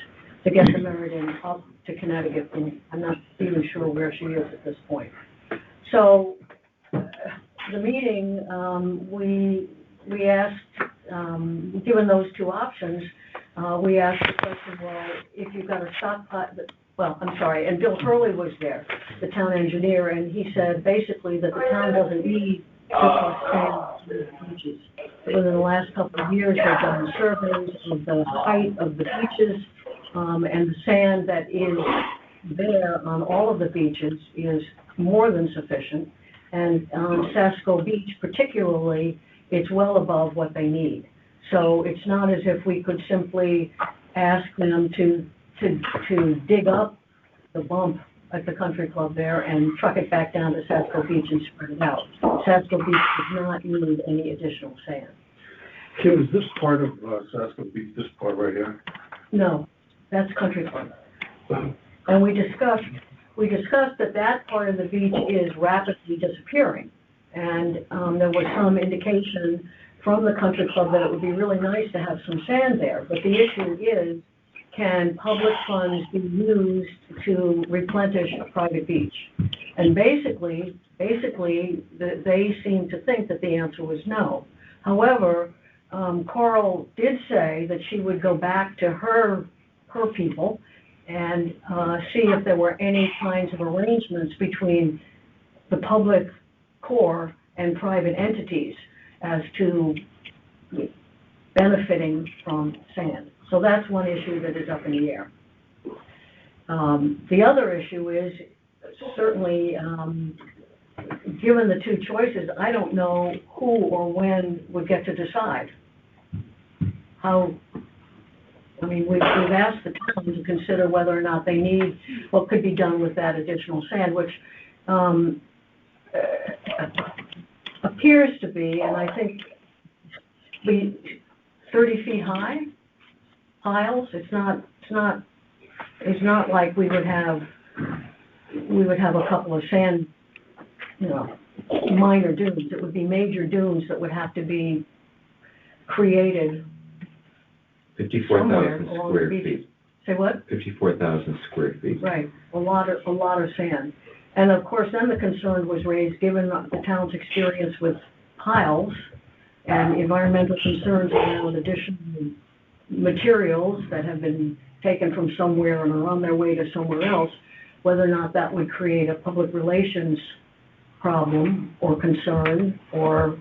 to get the Meriden up to Connecticut, and I'm not even sure where she is at this point. So, the meeting, we asked, given those two options, we asked the question, well, if you've got a stockpile, and Bill Hurley was there, the town engineer, and he said basically that the town doesn't need surplus sand in the beaches. Within the last couple of years, they've done surveys of the height of the beaches, and the sand that is there on all of the beaches is more than sufficient. And on Sasko Beach particularly, it's well above what they need. So it's not as if we could simply ask them to dig up the bump at the Country Club there and truck it back down to Sasko Beach and spread it out. Sasko Beach does not need any additional sand. Kim, is this part of Sasko Beach, this part right here? No, that's Country Club. And we discussed that part of the beach is rapidly disappearing. And there was some indication from the Country Club that it would be really nice to have some sand there. But the issue is, can public funds be used to replenish a private beach? And basically, they seem to think that the answer was no. However, Carl did say that she would go back to her people and see if there were any kinds of arrangements between the public core and private entities as to benefiting from sand. So that's one issue that is up in the air. The other issue is certainly, given the two choices, I don't know who or when would get to decide. We've asked the town to consider whether or not they need what could be done with that additional sand, which um, appears to be, and I think 30 feet high piles. It's not like we would have a couple of sand, minor dunes. It would be major dunes that would have to be created 54,000 along the square beach. feet. Say what? 54,000 square feet. Right, a lot of sand. And of course, then the concern was raised, given the town's experience with piles and environmental concerns around additional materials that have been taken from somewhere and are on their way to somewhere else, whether or not that would create a public relations problem or concern or,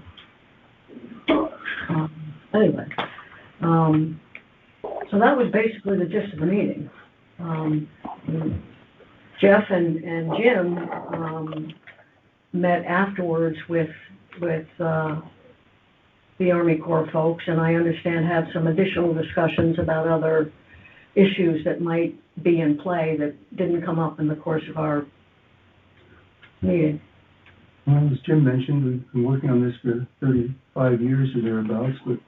anyway. So that was basically the gist of the meeting. Jeff and Jim met afterwards with the Army Corps folks, and I understand had some additional discussions about other issues that might be in play that didn't come up in the course of our meeting. Well, as Jim mentioned, we've been working on this for 35 years or thereabouts, but,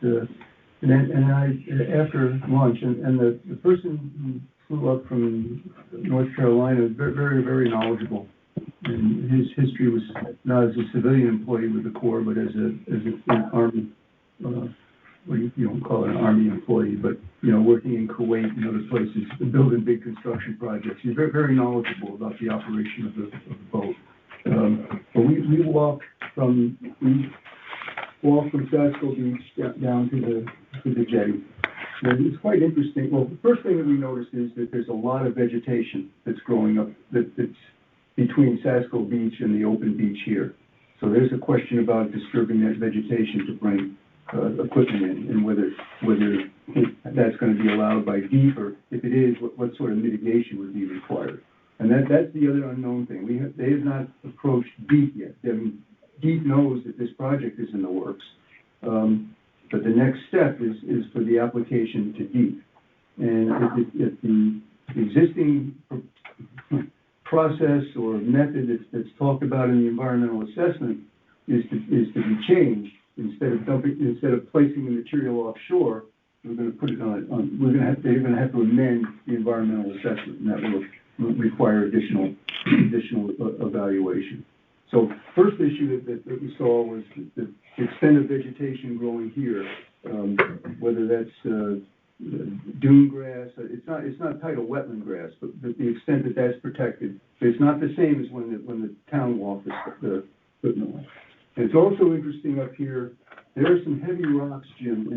and I, after lunch, and the person who flew up from North Carolina was very, very, very knowledgeable. And his history was not as a civilian employee with the Corps, but as an Army, what you don't call it an Army employee, but, working in Kuwait and other places, building big construction projects. He's very, very knowledgeable about the operation of the boat. But we walked from Sasko Beach down to the jetty. And it's quite interesting. Well, the first thing that we noticed is that there's a lot of vegetation that's growing up that's between Sasko Beach and the open beach here. So there's a question about disturbing that vegetation to bring equipment in, and whether that's going to be allowed by DEEP, or if it is, what sort of mitigation would be required. And that's the other unknown thing. They have not approached DEEP yet. I mean, DEEP knows that this project is in the works, but the next step is for the application to DEEP. And if the existing process or method that's talked about in the environmental assessment is to be changed, instead of placing the material offshore, we're going to put it they're going to have to amend the environmental assessment, and that will require additional evaluation. So first issue that we saw was the extent of vegetation growing here, whether that's dune grass. It's not tidal wetland grass, but the extent that that's protected. It's not the same as when the town walked the equipment line. And it's also interesting up here, there are some heavy rocks, Jim,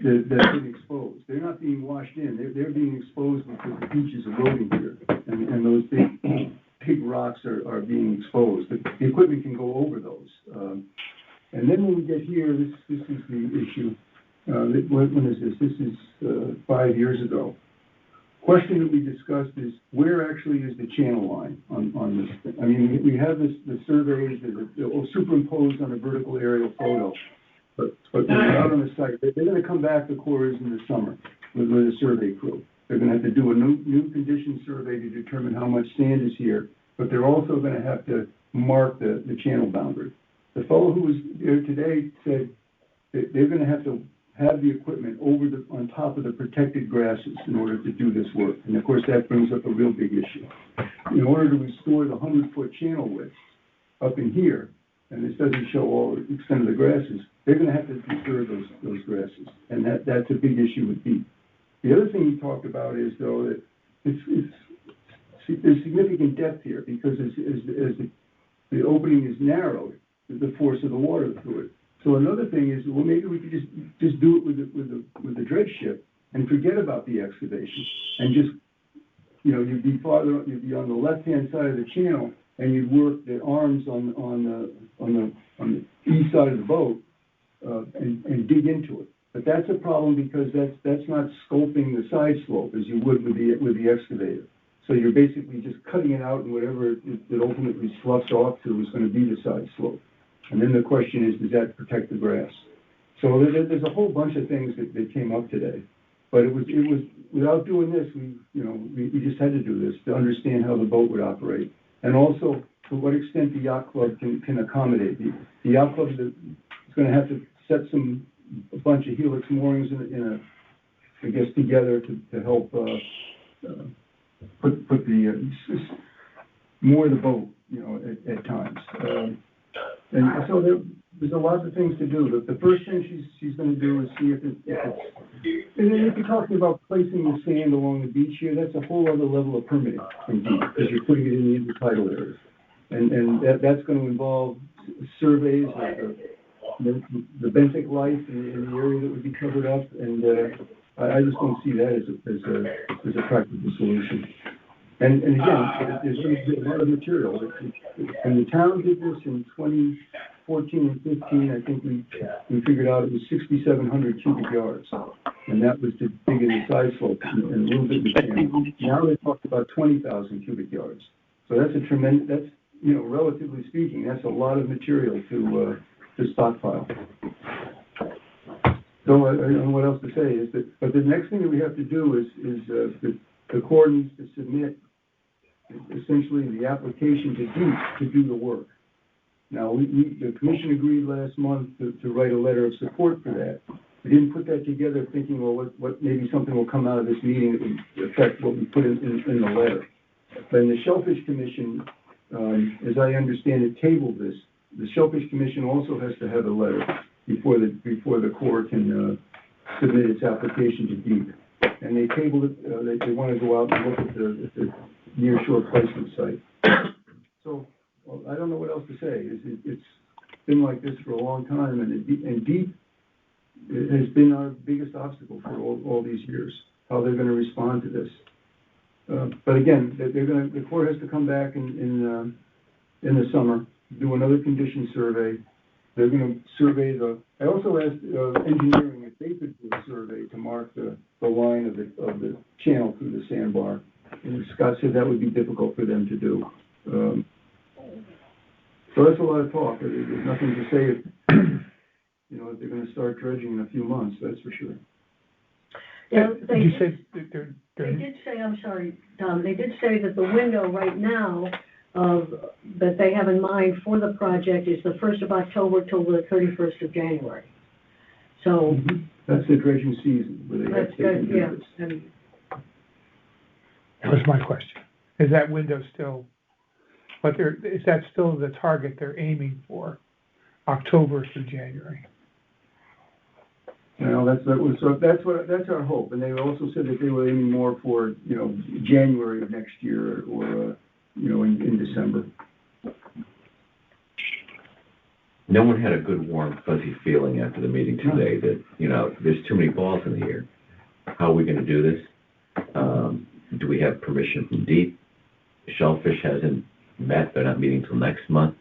that have been exposed. They're not being washed in. They're being exposed because the beach is eroding here, and those big rocks are being exposed. The equipment can go over those. And then when we get here, this is the issue. When is this? This is 5 years ago. Question that we discussed is, where actually is the channel line on this? I mean, we have the surveys that are superimposed on a vertical aerial photo, but when they're out on the site, they're going to come back to quarters in the summer with a survey crew. They're going to have to do a new condition survey to determine how much sand is here, but they're also going to have to mark the channel boundary. The fellow who was there today said that they're going to have the equipment on top of the protected grasses in order to do this work. And of course, that brings up a real big issue. In order to restore the 100-foot channel width up in here, and this doesn't show all the extent of the grasses, they're going to have to disturb those grasses. And that's a big issue with DEEP. The other thing he talked about is, though, that there's significant depth here, because as the opening is narrowed, the force of the water through it. So another thing is, well, maybe we could just do it with the dredge ship and forget about the excavation, and just, you'd be on the left-hand side of the channel, and you'd work the arms on the east side of the boat and dig into it. But that's a problem, because that's not scoping the side slope as you would with the excavator. So you're basically just cutting it out, and whatever it ultimately sloughs off to is going to be the side slope. And then the question is, does that protect the grass? So there's a whole bunch of things that came up today. But it was without doing this, we just had to do this to understand how the boat would operate. And also, to what extent the yacht club can accommodate. The yacht club is gonna have to set a bunch of helix moorings I guess, together to help, put the, moor the boat, you know, at times. And so there's a lot of things to do. The first thing she's gonna do is see if it's, and then if you're talking about placing the sand along the beach here, that's a whole other level of permitting from DEP, because you're putting it in the intertidal areas. And that's gonna involve surveys of the benthic life in the area that would be covered up, and I just don't see that as a practical solution. And again, there's going to be a lot of material. And the town did this in 2014 and 15. I think we figured out it was 6,700 cubic yards, and that was to dig in the side slope and a little bit in the sand. Now they talked about 20,000 cubic yards. So that's a tremendous. That's, you know, relatively speaking, that's a lot of material to stockpile. So I don't know what else to say is that, but the next thing that we have to do is the Corps needs to submit essentially the application to DEP to do the work. Now, the commission agreed last month to write a letter of support for that. We didn't put that together thinking, well, what maybe something will come out of this meeting that would affect what we put in the letter. But in the Shellfish Commission, as I understand it, tabled this. The Shellfish Commission also has to have a letter before the Corps can submit its application to DEP. And they tabled it, they want to go out and look at the nearshore placement site. So, well, I don't know what else to say. It's been like this for a long time, and DEP has been our biggest obstacle for all these years, how they're going to respond to this. But again, the Corps has to come back in the summer, do another condition survey. They're going to survey I also asked engineering if they could do a survey to mark the line of the channel through the sandbar. And Scott said that would be difficult for them to do. So that's a lot of talk. There's nothing to say, you know, they're going to start dredging in a few months, that's for sure. Yeah, Did you say that they did say, I'm sorry, Tom, they did say that the window right now that they have in mind for the project is the 1st of October till the 31st of January. So. That's the dredging season where they have to good, do yeah. this. That was my question. Is that window still, is that still the target they're aiming for, October through January? Well, that's our hope. And they also said that they were aiming more for, you know, January of next year or, you know, in December. No one had a good, warm, fuzzy feeling after the meeting today that, you know, there's too many balls in the air. How are we going to do this? Do we have permission from DEP? Shellfish hasn't met. They're not meeting until next month.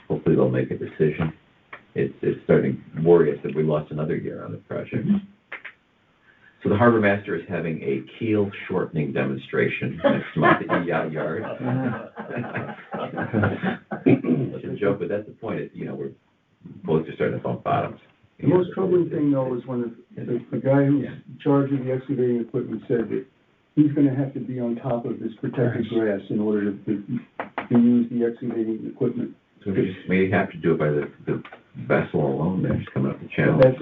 Hopefully they'll make a decision. It's starting to worry us that we lost another year on the project. So the harbor master is having a keel shortening demonstration next month at Yacht Yard. It's a joke, but that's the point. You know, we're both are starting to bump bottoms. The most troubling thing, though, is when the guy who's in charge of the excavating equipment said that he's going to have to be on top of this protected grass in order to use the excavating equipment. So we just may have to do it by the vessel alone there, just coming up the channel. That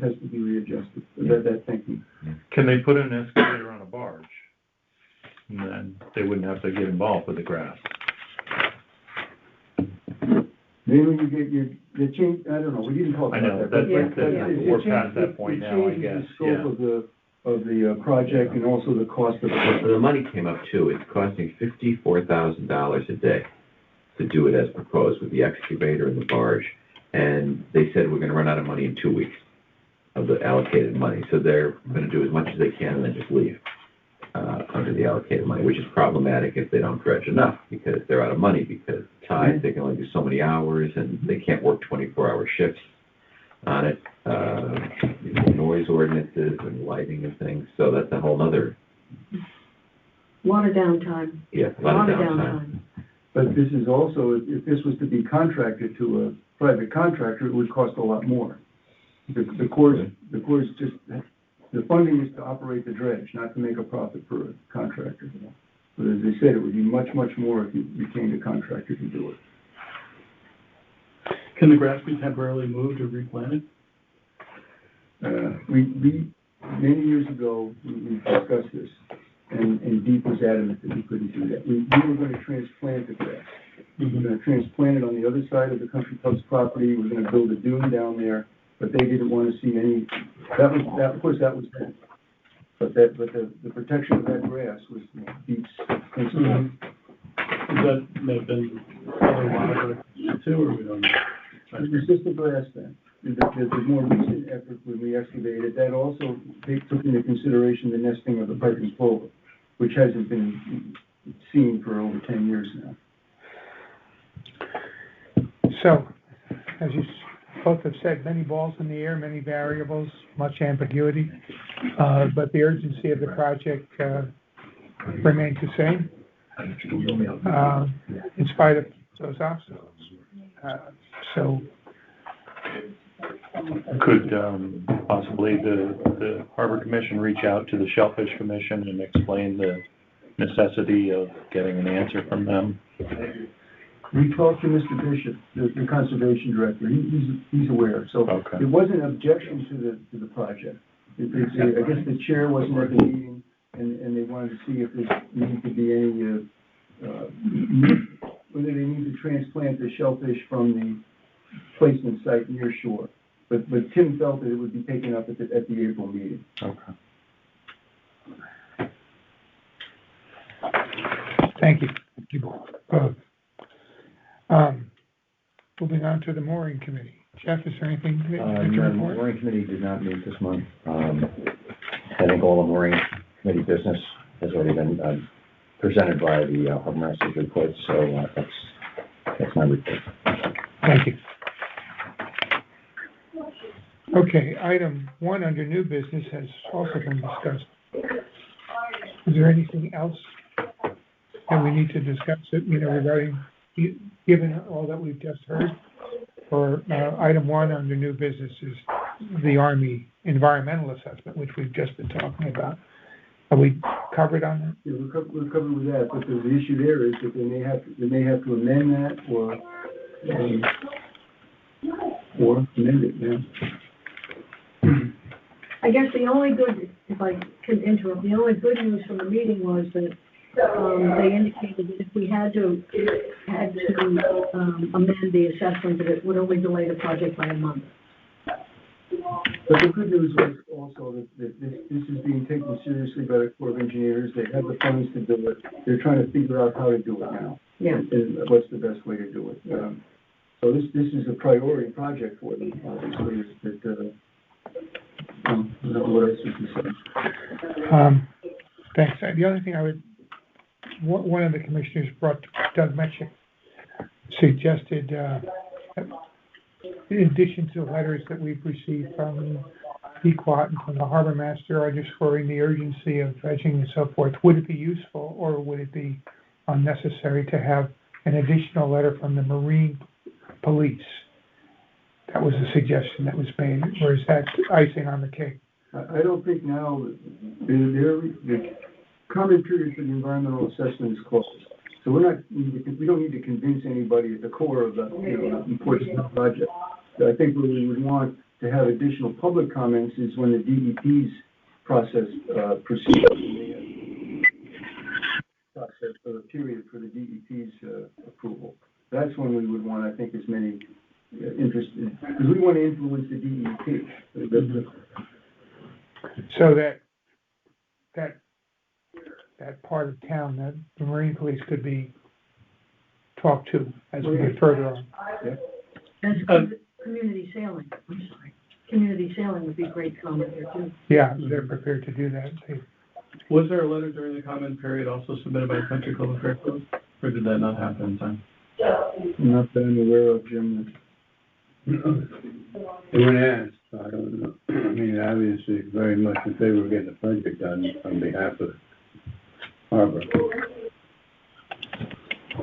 has to be readjusted, that thinking. Can they put an excavator on a barge? And then they wouldn't have to get involved with the grass. Maybe when you get the change, I don't know, we didn't talk I about know, that. we're past that point now, I guess, It changes the scope of the project and also the cost of it. So the money came up too. It's costing $54,000 a day to do it as proposed with the excavator and the barge. And they said we're going to run out of money in 2 weeks of the allocated money. So they're going to do as much as they can and then just leave under the allocated money, which is problematic if they don't dredge enough because they're out of money because tides, they can only do so many hours and they can't work 24-hour shifts on it. Noise ordinances and lighting and things. So that's a whole other. A lot of downtime. Yeah, a lot of downtime. But this is also, if this was to be contracted to a private contractor, it would cost a lot more. The Corps just, the funding is to operate the dredge, not to make a profit for a contractor. But as I said, it would be much, much more if you retained a contractor to do it. Can the grass be temporarily moved or replanted? We, many years ago, we discussed this, and Deep was adamant that we couldn't do that. We were gonna transplant the grass. We were gonna transplant it on the other side of the country club's property, we were gonna build a dune down there, but they didn't wanna see any, of course, that was then. But the protection of that grass was Deep's principle. That may have been other wildlife too, or we don't know? It was just the grass then. The more recent effort when we excavated, that also took into consideration the nesting of the piping plover, which hasn't been seen for over 10 years now. So, as you both have said, many balls in the air, many variables, much ambiguity, but the urgency of the project remains the same in spite of those obstacles. So, Could possibly the Harbor Commission reach out to the Shellfish Commission and explain the necessity of getting an answer from them? We talked to Mr. Bishop, the conservation director. He's aware. So Okay. it wasn't an objection to the project. I guess the chair wasn't at the meeting, and they wanted to see if there needed to be any whether they need to transplant the shellfish from the placement site near shore. But Tim felt that it would be taken up at the April meeting. Okay. thank you. Thank you both. Moving on to the mooring committee. Jeff, is there anything that you The report? mooring committee did not meet this month. I think all the mooring committee business has already been presented by the harbor master's report, so that's my report. Thank you. Okay, item 1 under new business has also been discussed. Is there anything else that we need to discuss, regarding, given all that we've just heard? Or item 1 under new business is the Army environmental assessment, which we've just been talking about. Are we covered on that? Yeah, we're covered with that, but the issue there is that they may have to amend that or amend it, yeah. I guess the only good, if I could interrupt, the only good news from the meeting was that they indicated that if we had to amend the assessment, that it would only delay the project by a month. But the good news was also that this is being taken seriously by the Corps of Engineers. They have the funds to do it. They're trying to figure out how to do it now. Yeah. And what's the best way to do it. So this is a priority project for them, obviously. What else would you say? Thanks. The other thing one of the commissioners brought, Doug Metchick, suggested, in addition to the letters that we've received from Pequot and from the harbor master underscoring the urgency of dredging and so forth, would it be useful or would it be unnecessary to have an additional letter from the Marine Police? That was a suggestion that was made, or is that icing on the cake? I don't think now, the comment period for the environmental assessment is closed. So we don't need to convince anybody at the core of the importance of the project. I think what we would want to have additional public comments is when the DEP's process proceeds. Process for the period for the DEP's approval. That's when we would want, I think, as many interested, because we want to influence the DEP. So that part of town, that the Marine Police could be talked to as we get further on. That's community sailing, I'm sorry. Community sailing would be a great comment there too. Yeah, they're prepared to do that. Was there a letter during the comment period also submitted by Country Club and Fairfield, or did that not happen in time? Not that I'm aware of, Jim. They weren't asked, so I don't know. I mean, obviously, very much in favor of getting the project done on behalf of Harbor.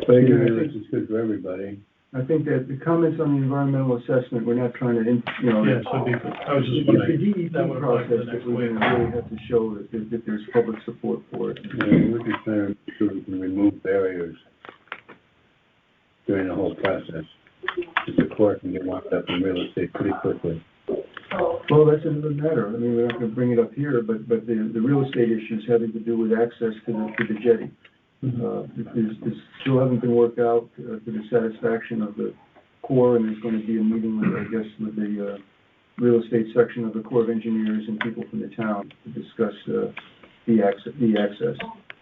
But again, I think it's good for everybody. I think that the comments on the environmental assessment, we're not trying to, Yeah, so I was just it's the wondering, that DEP would apply to process the that next we're wave. gonna really have to show that there's public support for it. Yeah, we're just trying to remove barriers during the whole process. The court can get locked up in real estate pretty quickly. Well, that's another matter. I mean, we're not gonna bring it up here, but the real estate issues having to do with access to the jetty. Is still haven't been worked out to the satisfaction of the Corps, and there's going to be a meeting with, I guess, with the real estate section of the Corps of Engineers and people from the town to discuss the access.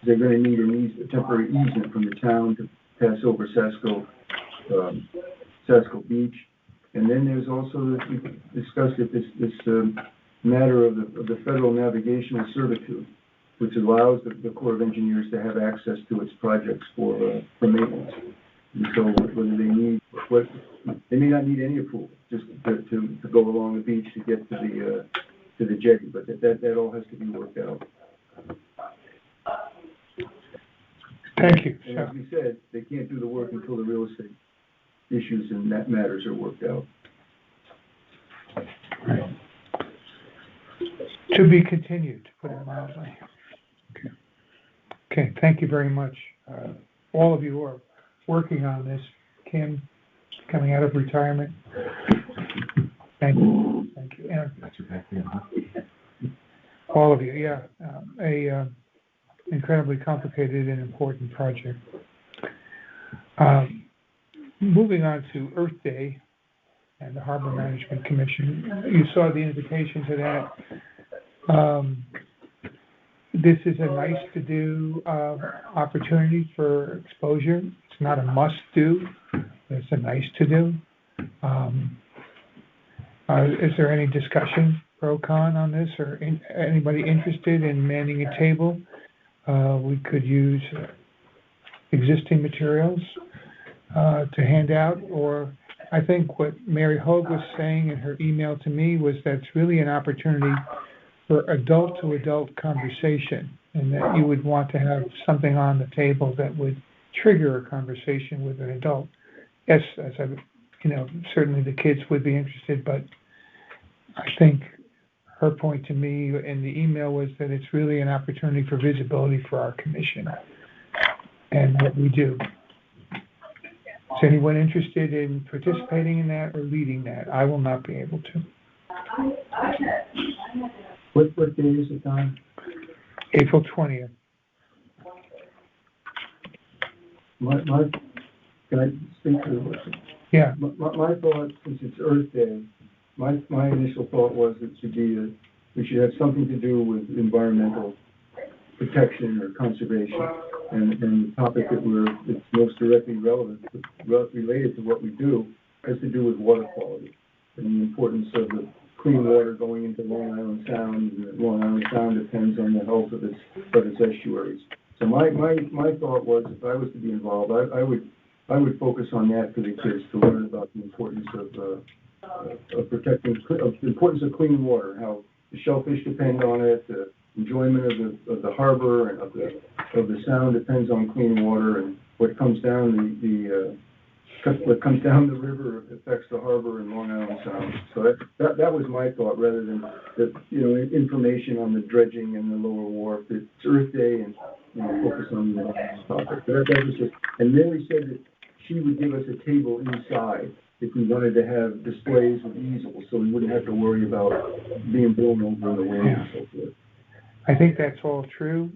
They're going to need a temporary easement from the town to pass over Sasko Beach, and then there's also we discussed it, this matter of the federal navigational servitude, which allows the Corps of Engineers to have access to its projects for maintenance. And so whether they may not need any approval, just to go along the beach to get to the jetty, but that all has to be worked out. Thank you. And as we said, they can't do the work until the real estate issues and that matters are worked out. Right. To be continued, to put it mildly. Okay, thank you very much. All of you are working on this. Kim, coming out of retirement. Thank you. Thank you. And That's your back then, huh? all of you, yeah. A incredibly complicated and important project. Moving on to Earth Day and the Harbor Management Commission. You saw the invitation to that. This is a nice to do opportunity for exposure. It's not a must do, but it's a nice to do. Is there any discussion, pro con on this, or anybody interested in manning a table? We could use existing materials to hand out, or I think what Mary Hogue was saying in her email to me was that it's really an opportunity for adult to adult conversation, and that you would want to have something on the table that would trigger a conversation with an adult. Yes, as I, certainly the kids would be interested, but I think her point to me in the email was that it's really an opportunity for visibility for our commission and what we do. Is anyone interested in participating in that or leading that? I will not be able to. What day is it on? April 20th. Can I speak to it? Yeah. My thought, since it's Earth Day, my initial thought was it should be we should have something to do with environmental protection or conservation, and the topic that's most directly related to what we do has to do with water quality and the importance of the clean water going into Long Island Sound, and that Long Island Sound depends on the health of its estuaries. So my thought was, if I was to be involved, I would focus on that for the kids to learn about the importance of protecting, the importance of clean water, how the shellfish depend on it, the enjoyment of the harbor and of the sound depends on clean water, and what comes down what comes down the river affects the harbor and Long Island Sound. So that was my thought, rather than information on the dredging and the lower wharf. It's Earth Day, and focus on the topic. That was just, and then we said that she would give us a table inside if we wanted to have displays with easels, so we wouldn't have to worry about being blown over in the wind and so forth. I think that's all true.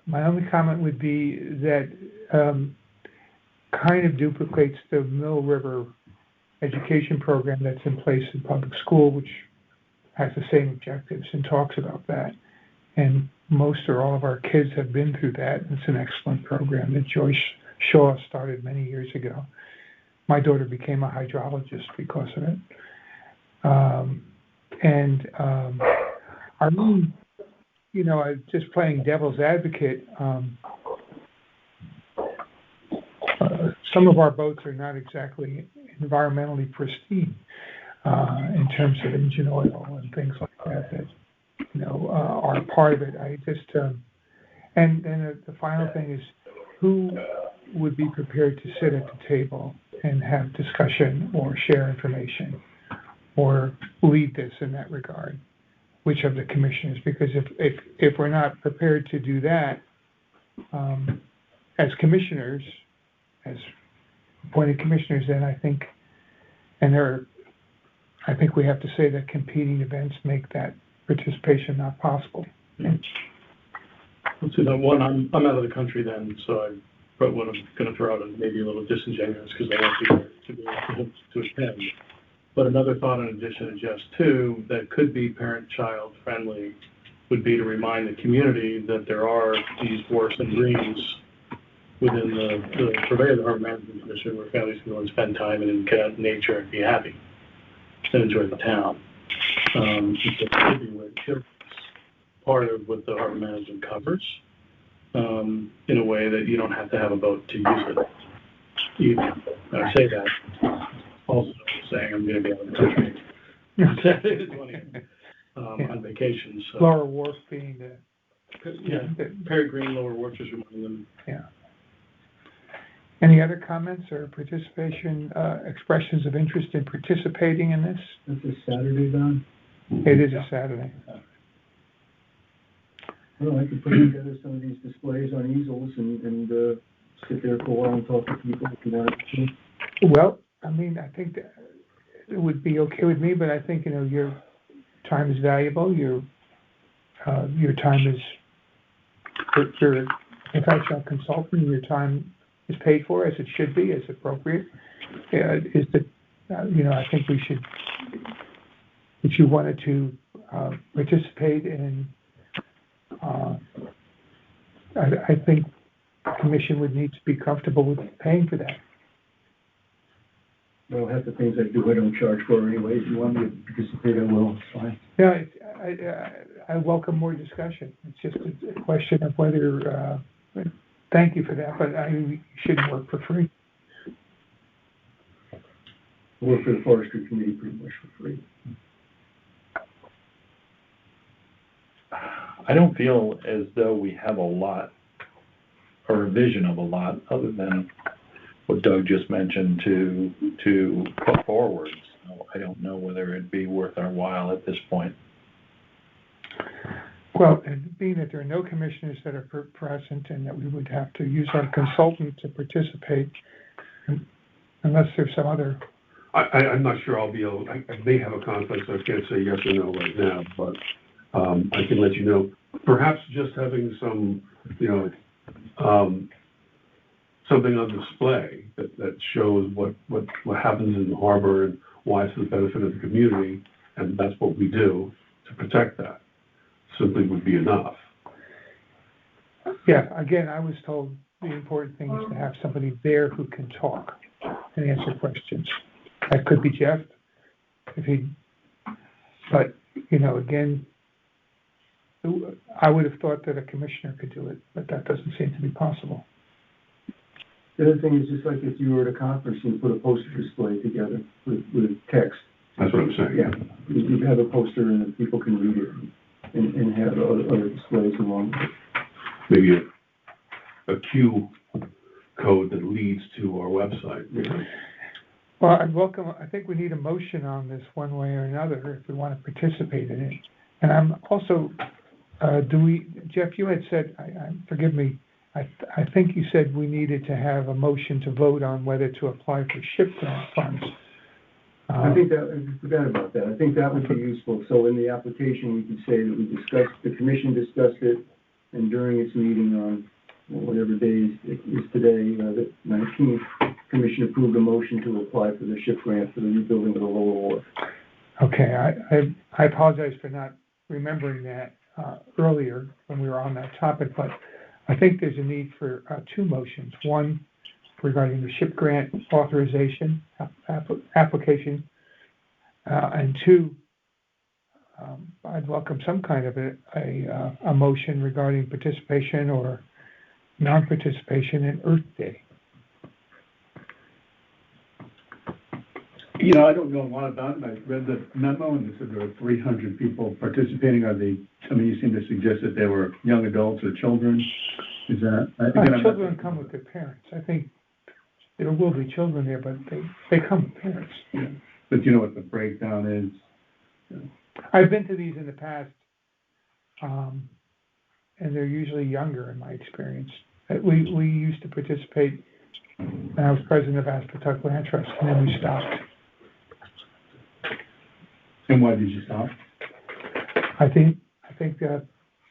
My only comment would be that kind of duplicates the Mill River education program that's in place in public school, which has the same objectives and talks about that. And most or all of our kids have been through that. It's an excellent program that Joyce Shaw started many years ago. My daughter became a hydrologist because of it. Our own, just playing devil's advocate, some of our boats are not exactly environmentally pristine in terms of engine oil and things like that are part of it. I just and then the final thing is, who would be prepared to sit at the table and have discussion or share information or lead this in that regard? Which of the commissioners? Because if we're not prepared to do that, as commissioners, as appointed commissioners, then I think we have to say that competing events make that participation not possible. Let's see, that one, I'm out of the country then, so I wrote what I'm gonna throw out and maybe a little disingenuous because I won't be there to be able to attend. But another thought in addition to Jeff's too, that could be parent-child friendly would be to remind the community that there are these dwarfs and greens within the purvey of the Harbor Management Commission where families can go and spend time and get out in nature and be happy and enjoy the town. So maybe where children's part of what the Harbor Management covers, in a way that you don't have to have a boat to use it. Even I say that, also saying I'm going to be out of the country Saturday the 20th on vacation. So. Lower Wharf being Perry Green, Lower Wharf, just reminding them. Yeah. Any other comments or participation, expressions of interest in participating in this? This is Saturday, Don? It is a Saturday. Well, I could put together some of these displays on easels and sit there for a while and talk to people if you wanted to. Well, I mean, I think that it would be okay with me, but I think, your time is valuable. Your time is, you're a professional consultant, your time is paid for as it should be, as appropriate. I think we should, if you wanted to participate in, I think the commission would need to be comfortable with paying for that. Well, half the things I do I don't charge for anyway. If you want me to participate, I will. It's fine. Yeah, I welcome more discussion. It's just a question of whether, thank you for that, but you shouldn't work for free. I work for the Forestry Committee pretty much for free. I don't feel as though we have a lot or a vision of a lot other than what Doug just mentioned to put forward. So I don't know whether it'd be worth our while at this point. Well, and being that there are no commissioners that are present and that we would have to use our consultant to participate, unless there's some other... I'm not sure I'll be able, I may have a conflict, so I can't say yes or no right now, but I can let you know. Perhaps just having some, something on display that shows what happens in the harbor and why it's the benefit of the community, and that's what we do to protect that. Simply would be enough. Yeah, again, I was told the important thing is to have somebody there who can talk and answer questions. That could be Jeff, but, again, I would have thought that a commissioner could do it, but that doesn't seem to be possible. The other thing is just like if you were at a conference and put a poster display together with text. That's what I'm saying. Yeah, you have a poster and then people can read it and have other displays along with it. Maybe a Q code that leads to our website. Well, I think we need a motion on this one way or another if we want to participate in it. And I'm also, Jeff, you had said, forgive me, I think you said we needed to have a motion to vote on whether to apply for SHIP grant funds. I forgot about that. I think that would be useful. So in the application, we could say that the commission discussed it, and during its meeting on whatever day it is today, the 19th, commission approved a motion to apply for the SHIP grant for the rebuilding of the lower wharf. Okay, I apologize for not remembering that earlier when we were on that topic, but I think there's a need for two motions. One regarding the SHIP grant authorization application, and two, I'd welcome some kind of a motion regarding participation or non-participation in Earth Day. I don't know a lot about it. I read the memo and they said there were 300 people participating. You seem to suggest that they were young adults or children. Is that, again, I'm Children come with their parents. I think there will be children there, but they come with parents. yeah. But you know what the breakdown is? I've been to these in the past, and they're usually younger in my experience. We used to participate when I was president of Aspetuck Land Trust, and then we stopped. And why did you stop? I think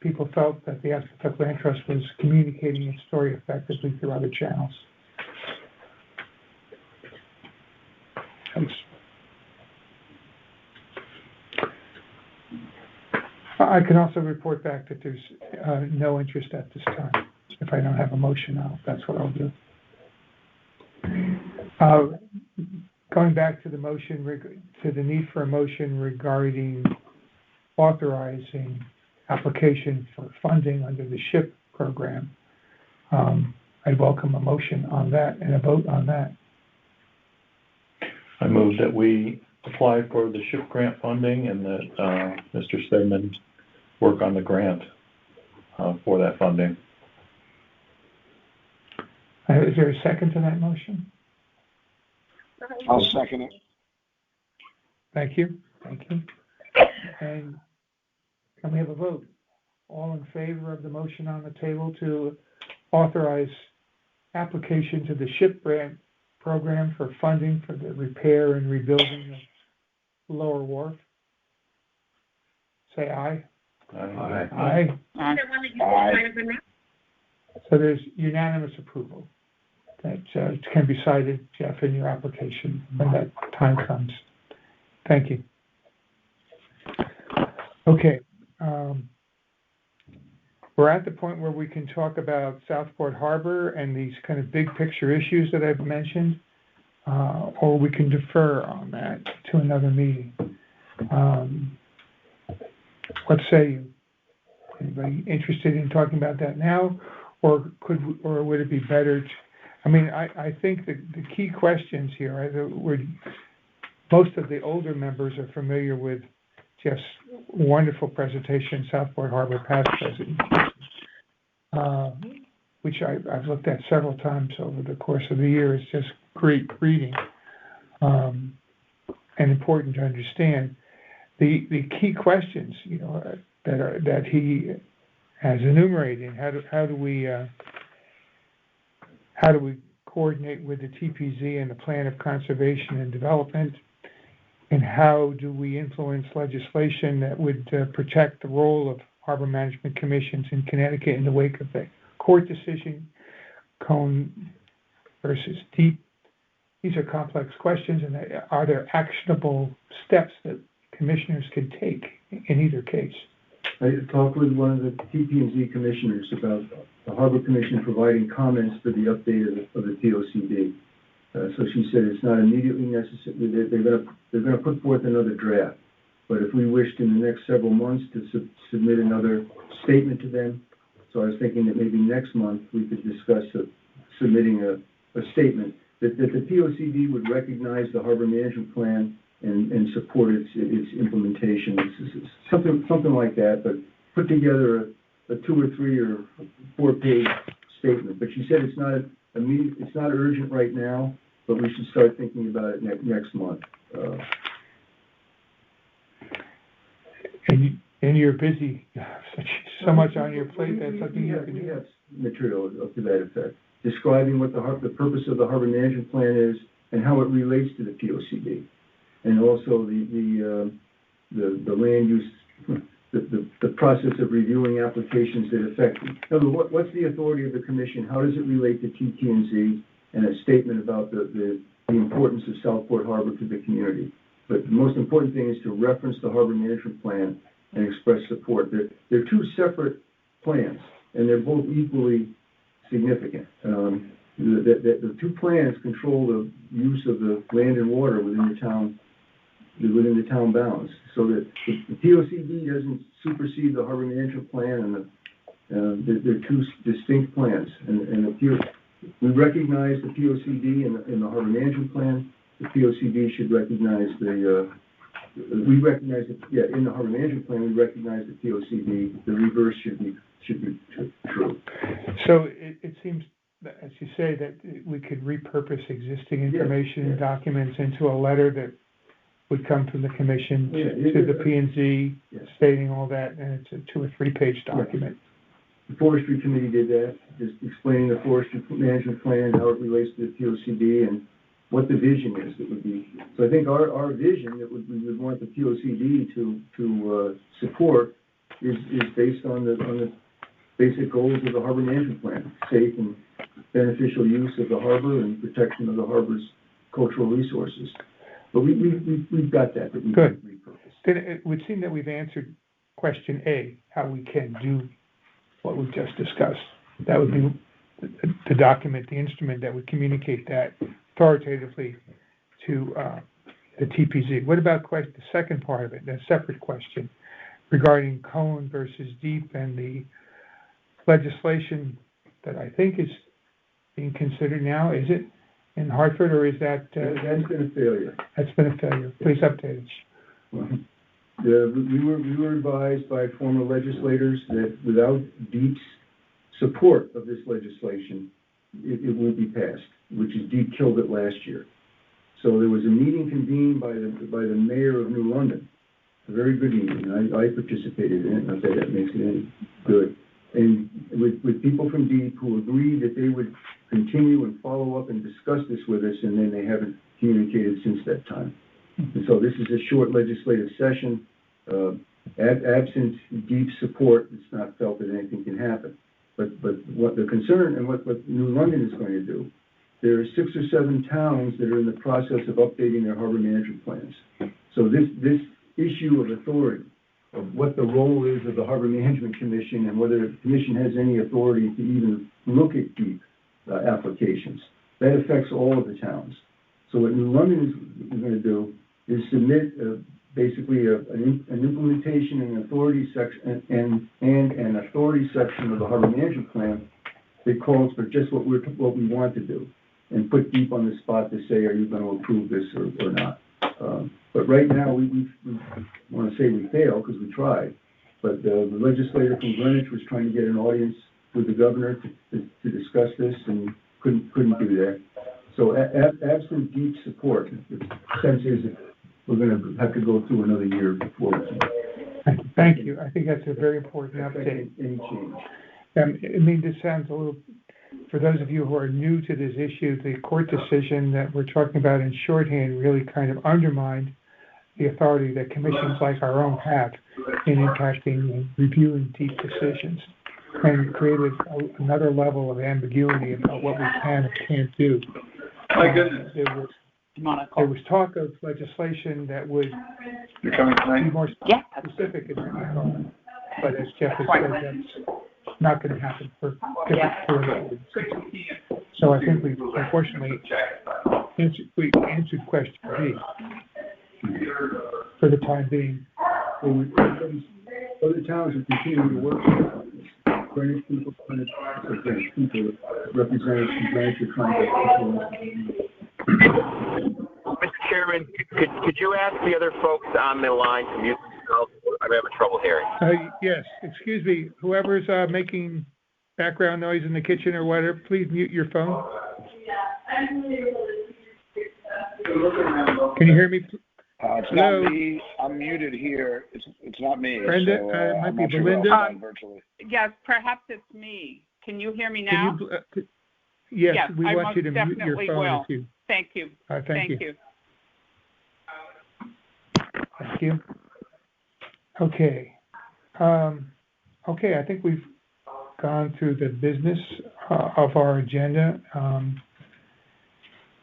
people felt that the Aspetuck Land Trust was communicating its story effectively through other channels. I can also report back that there's no interest at this time. If I don't have a motion, that's what I'll do. Going back to the motion, to the need for a motion regarding authorizing application for funding under the SHIP program, I'd welcome a motion on that and a vote on that. I move that we apply for the SHIP grant funding and that Mr. Stegman work on the grant for that funding. Is there a second to that motion? I'll second it. Thank you. And can we have a vote? All in favor of the motion on the table to authorize application to the SHIP grant program for funding for the repair and rebuilding of Lower Wharf? Say aye. Aye. Aye. So there's unanimous approval that can be cited, Jeff, in your application when that time comes. Thank you. Okay. We're at the point where we can talk about Southport Harbor and these kind of big picture issues that I've mentioned, or we can defer on that to another meeting. What say you? Anybody interested in talking about that now, or would it be better? I think the key questions here most of the older members are familiar with Jeff's wonderful presentation, Southport Harbor Past Presentation, which I've looked at several times over the course of the year. It's just great reading and important to understand. The key questions, that he has enumerated. How do we coordinate with the TPZ and the Plan of Conservation and Development? And how do we influence legislation that would protect the role of harbor management commissions in Connecticut in the wake of the court decision, Cone versus Deep? These are complex questions, and are there actionable steps that commissioners can take in either case? I talked with one of the TP&Z commissioners about the Harbor Commission providing comments for the update of the TOCD. So she said it's not immediately necessary. They're going to put forth another draft. But if we wished in the next several months to submit another statement to them, so I was thinking that maybe next month we could discuss submitting a statement that the TOCD would recognize the harbor management plan and support its implementation. Something like that, but put together a 2 or 3 or 4 page statement. But she said it's not urgent right now, but we should start thinking about it next month. And you're busy, so much on your plate. That's something you can do. We have material to that effect, describing what the purpose of the harbor management plan is and how it relates to the POCD, and also the land use, the process of reviewing applications that affect. What's the authority of the commission? How does it relate to TT&Z? And a statement about the importance of Southport Harbor to the community. But the most important thing is to reference the harbor management plan and express support. They're 2 separate plans, and they're both equally significant. The 2 plans control the use of the land and water within the town bounds, so that the POCD doesn't supersede the harbor management plan, and they're 2 distinct plans. And we recognize the POCD in the harbor management plan. The POCD should recognize in the harbor management plan, we recognize the POCD. The reverse should be should be true. So it seems, as you say, that we could repurpose existing information and documents into a letter that would come from the commission to the P and Z stating all that, and it's a 2 or 3 page document. The Forestry Committee did that, just explaining the forestry management plan, how it relates to the POCD, and what the vision is that would be. So I think our vision that we would want the POCD to support is based on the basic goals of the harbor management plan: safe and beneficial use of the harbor and protection of the harbor's cultural resources. But we've got that we Good. can repurpose. Then it would seem that we've answered question A, how we can do what we've just discussed. That would be the document, the instrument that would communicate that authoritatively to the TPZ. What about the second part of it, a separate question regarding Cone versus Deep and the legislation that I think is being considered now? Is it in Hartford, or is that... That's been a failure. That's been a failure. Please update us. Well, we were advised by former legislators that without DEEP's support of this legislation, it won't be passed, which is DEEP killed it last year. So there was a meeting convened by the mayor of New London, a very good meeting. I participated in it, not that makes it any good. And with people from DEEP who agreed that they would continue and follow up and discuss this with us, and then they haven't communicated since that time. And so this is a short legislative session. Absent DEEP support, it's not felt that anything can happen. But what the concern and what New London is going to do, there are 6 or 7 towns that are in the process of updating their harbor management plans. So this issue of authority, of what the role is of the Harbor Management Commission and whether the commission has any authority to even look at DEEP applications, that affects all of the towns. So what New London is going to do is submit basically an implementation and authority section and an authority section of the Harbor Management Plan that calls for just what we want to do, and put DEEP on the spot to say, are you going to approve this or not? But right now, we want to say we failed because we tried. But the legislator from Greenwich was trying to get an audience with the governor to discuss this, and couldn't do that. So absent DEEP support, the sense is that we're going to have to go through another year before we can. Thank you. I think that's a very important update. Any change. I mean, this sounds a little, for those of you who are new to this issue, the court decision that we're talking about in shorthand really kind of undermined the authority that commissions like our own have in impacting and reviewing DEEP decisions, and created another level of ambiguity about what we can and can't do. My goodness. There was talk of legislation that would be more specific in that regard, but as Jeff has said, that's not going to happen for different reasons. So I think we've unfortunately answered question B for the time being. Other towns are continuing to work on this. Greenwich people, representatives from Greenwich are trying to... Mr. Chairman, could you ask the other folks on the line to mute themselves? I'm having trouble hearing. Yes, excuse me. Whoever's making background noise in the kitchen or whatever, please mute your phone. Can you hear me? It's not me. I'm muted here. It's not me. Brenda, so, it might I'm be not sure Belinda. virtually. Yes, perhaps it's me. Can you hear me now? Yes, yes, we I want you to mute your definitely phone will. if you. Thank you. Thank you. Thank you. Okay. I think we've gone through the business of our agenda,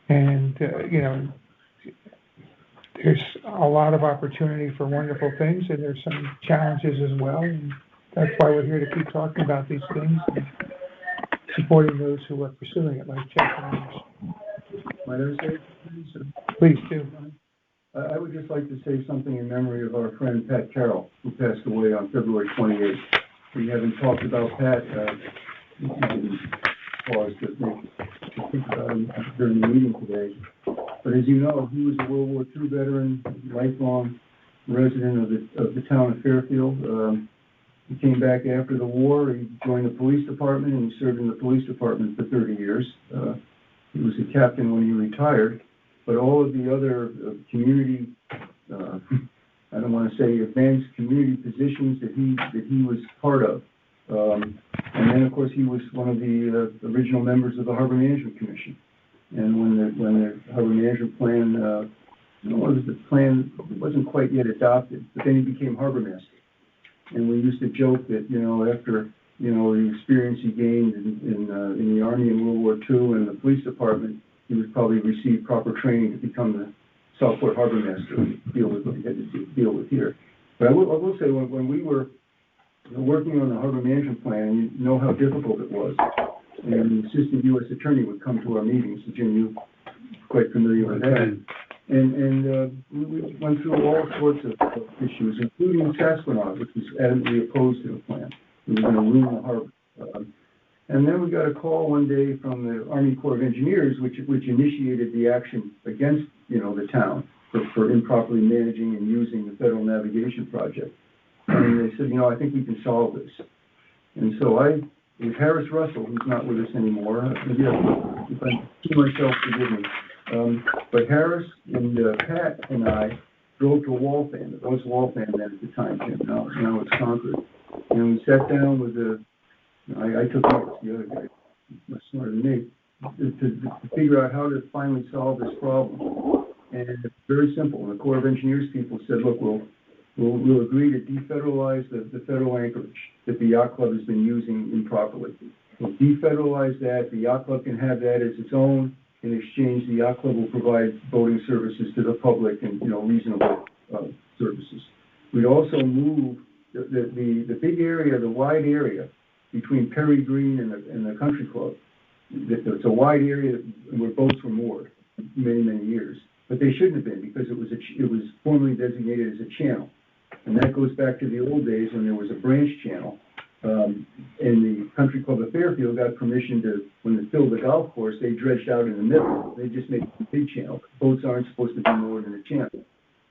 and there's a lot of opportunity for wonderful things, and there's some challenges as well. And that's why we're here to keep talking about these things and supporting those who are pursuing it, like Jeff and others. Might I say? Please do. I would just like to say something in memory of our friend Pat Carroll, who passed away on February 28th. We haven't talked about Pat. We can pause to think about him during the meeting today. But as you know, he was a World War II veteran, lifelong resident of the town of Fairfield. He came back after the war, he joined the police department, and he served in the police department for 30 years. He was a captain when he retired, but all of the other community, I don't want to say advanced community positions that he was part of. And then, of course, he was one of the original members of the Harbor Management Commission. And when the Harbor Management Plan, the plan wasn't quite yet adopted, but then he became harbor master. And we used to joke that, after, the experience he gained in the Army in World War II and the police department, he would probably receive proper training to become the Southport Harbor Master and deal with what he had to deal with here. But I will say, when we were working on the Harbor Management Plan, you know how difficult it was. And the Assistant U.S. Attorney would come to our meetings, so Jim, you're quite familiar with that. And we went through all sorts of issues, including Sasquatch, which was adamantly opposed to the plan. We were going to ruin the harbor. And then we got a call one day from the Army Corps of Engineers, which initiated the action against, the town for improperly managing and using the Federal Navigation Project. And they said, I think we can solve this. And so it was Harris Russell, who's not with us anymore. If I see myself, forgive me. But Harris and Pat and I drove to Waltham. It was Waltham then at the time, Jim. Now it's Concord. And we sat down with I took notes, the other guy, much smarter than me, to figure out how to finally solve this problem. And it's very simple. And the Corps of Engineers people said, look, we'll agree to defederalize the federal anchorage that the Yacht Club has been using improperly. We'll defederalize that. The Yacht Club can have that as its own. In exchange, the Yacht Club will provide boating services to the public and, reasonable services. We'd also move the big area, the wide area between Perry Green and the Country Club. It's a wide area where boats were moored many, many years. But they shouldn't have been, because it was formerly designated as a channel. And that goes back to the old days when there was a branch channel. And the Country Club of Fairfield got permission to, when they filled the golf course, they dredged out in the middle. They just made a big channel. Boats aren't supposed to be moored in a channel.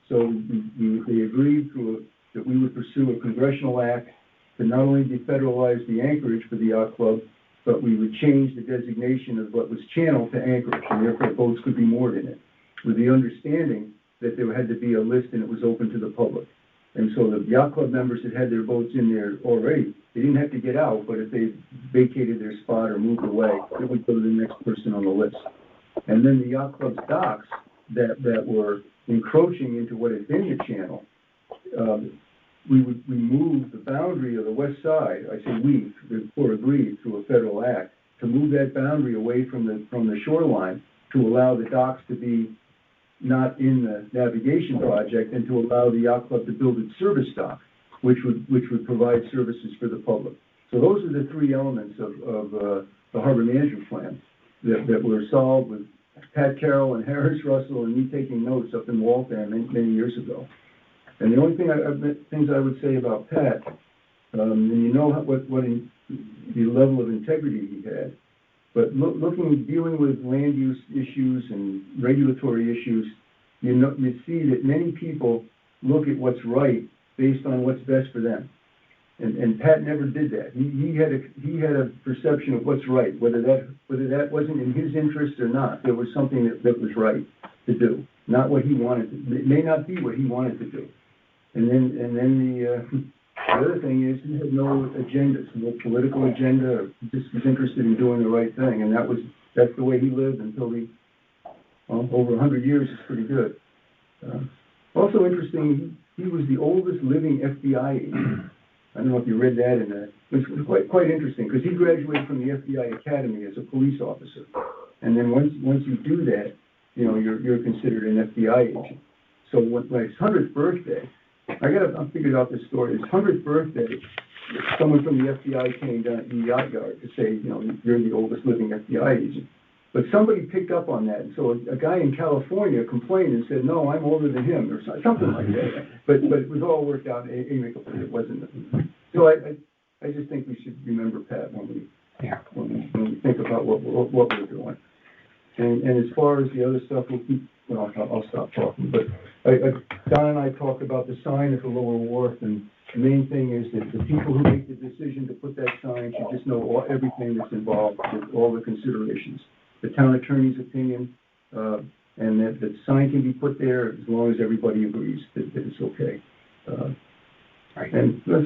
So they agreed that we would pursue a congressional act to not only defederalize the anchorage for the Yacht Club, but we would change the designation of what was channel to anchorage, and therefore boats could be moored in it, with the understanding that there had to be a list and it was open to the public. And so the Yacht Club members that had their boats in there already, they didn't have to get out, but if they vacated their spot or moved away, it would go to the next person on the list. And then the Yacht Club's docks that were encroaching into what had been the channel, we would remove the boundary of the west side. I say we, the Corps agreed through a federal act to move that boundary away from the shoreline to allow the docks to be not in the navigation project, and to allow the Yacht Club to build its service dock, which would provide services for the public. So those are the three elements of the Harbor Management Plan that were solved with Pat Carroll and Harris Russell and me taking notes up in Waltham many years ago. And the only things I would say about Pat, and what the level of integrity he had, but dealing with land use issues and regulatory issues, you see that many people look at what's right based on what's best for them. And Pat never did that. He had a perception of what's right, whether that wasn't in his interest or not. There was something that was right to do, not what he wanted to. It may not be what he wanted to do. And then the other thing is he had no agendas, no political agenda. He just was interested in doing the right thing, and that's the way he lived until over 100 years is pretty good. Also interesting, he was the oldest living FBI agent. I don't know if you read that in that. It was quite interesting, because he graduated from the FBI Academy as a police officer. And then once you do that, you're considered an FBI agent. So when his 100th birthday, I figured out this story. His 100th birthday, someone from the FBI came down at the yacht yard to say, you're the oldest living FBI agent. But somebody picked up on that, and so a guy in California complained and said, no, I'm older than him, or something like that. But it was all worked out amicably. It wasn't. So I just think we should remember Pat when we think about what we're doing. And as far as the other stuff, I'll stop talking, but Don and I talked about the sign at the lower wharf, and the main thing is that the people who make the decision to put that sign should just know everything that's involved with all the considerations. The town attorney's opinion, and that the sign can be put there as long as everybody agrees that it's okay. And so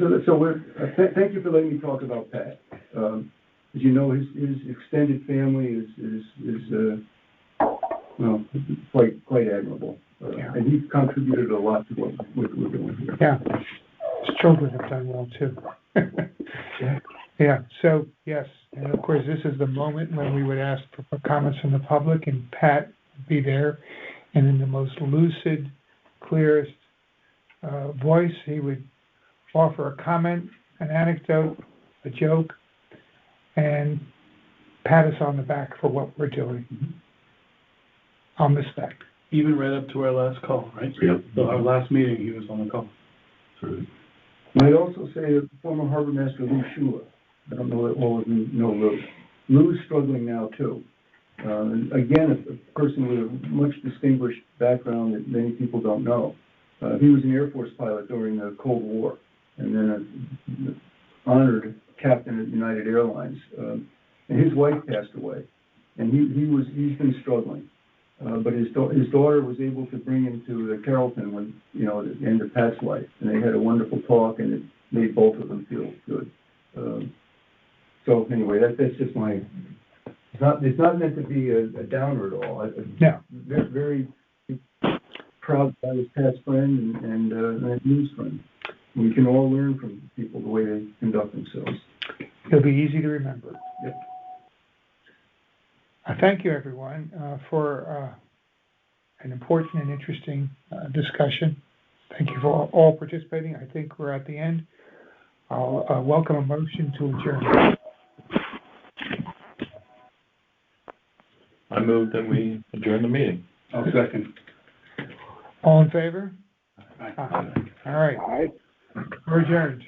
thank you for letting me talk about Pat. As you know, his extended family is quite admirable. And he's contributed a lot to what we're doing here. Yeah, his children have done well too. Yeah, so, yes, and of course, this is the moment when we would ask for comments from the public, and Pat would be there, and in the most lucid, clearest voice, he would offer a comment, an anecdote, a joke, and pat us on the back for what we're doing on the spec. Even right up to our last call, right? Yep. So our last meeting, he was on the call. Right. I'd also say that former Harbor Master Lou Shula, I don't know that all of you know Lou. Lou's struggling now too. Again, a person with a much distinguished background that many people don't know. He was an Air Force pilot during the Cold War, and then an honored captain at United Airlines. And his wife passed away, and he's been struggling. But his daughter was able to bring him to the Carrollton when, at the end of Pat's life, and they had a wonderful talk, and it made both of them feel good. So anyway, that's just my. It's not meant to be a downer at all. No. Very proud that I was Pat's friend and Lou's friend. We can all learn from people the way they conduct themselves. It'll be easy to remember. Yep. Thank you, everyone, for an important and interesting discussion. Thank you for all participating. I think we're at the end. I'll welcome a motion to adjourn. I move that we adjourn the meeting. I'll second. All in favor? Aye. All right. We're adjourned.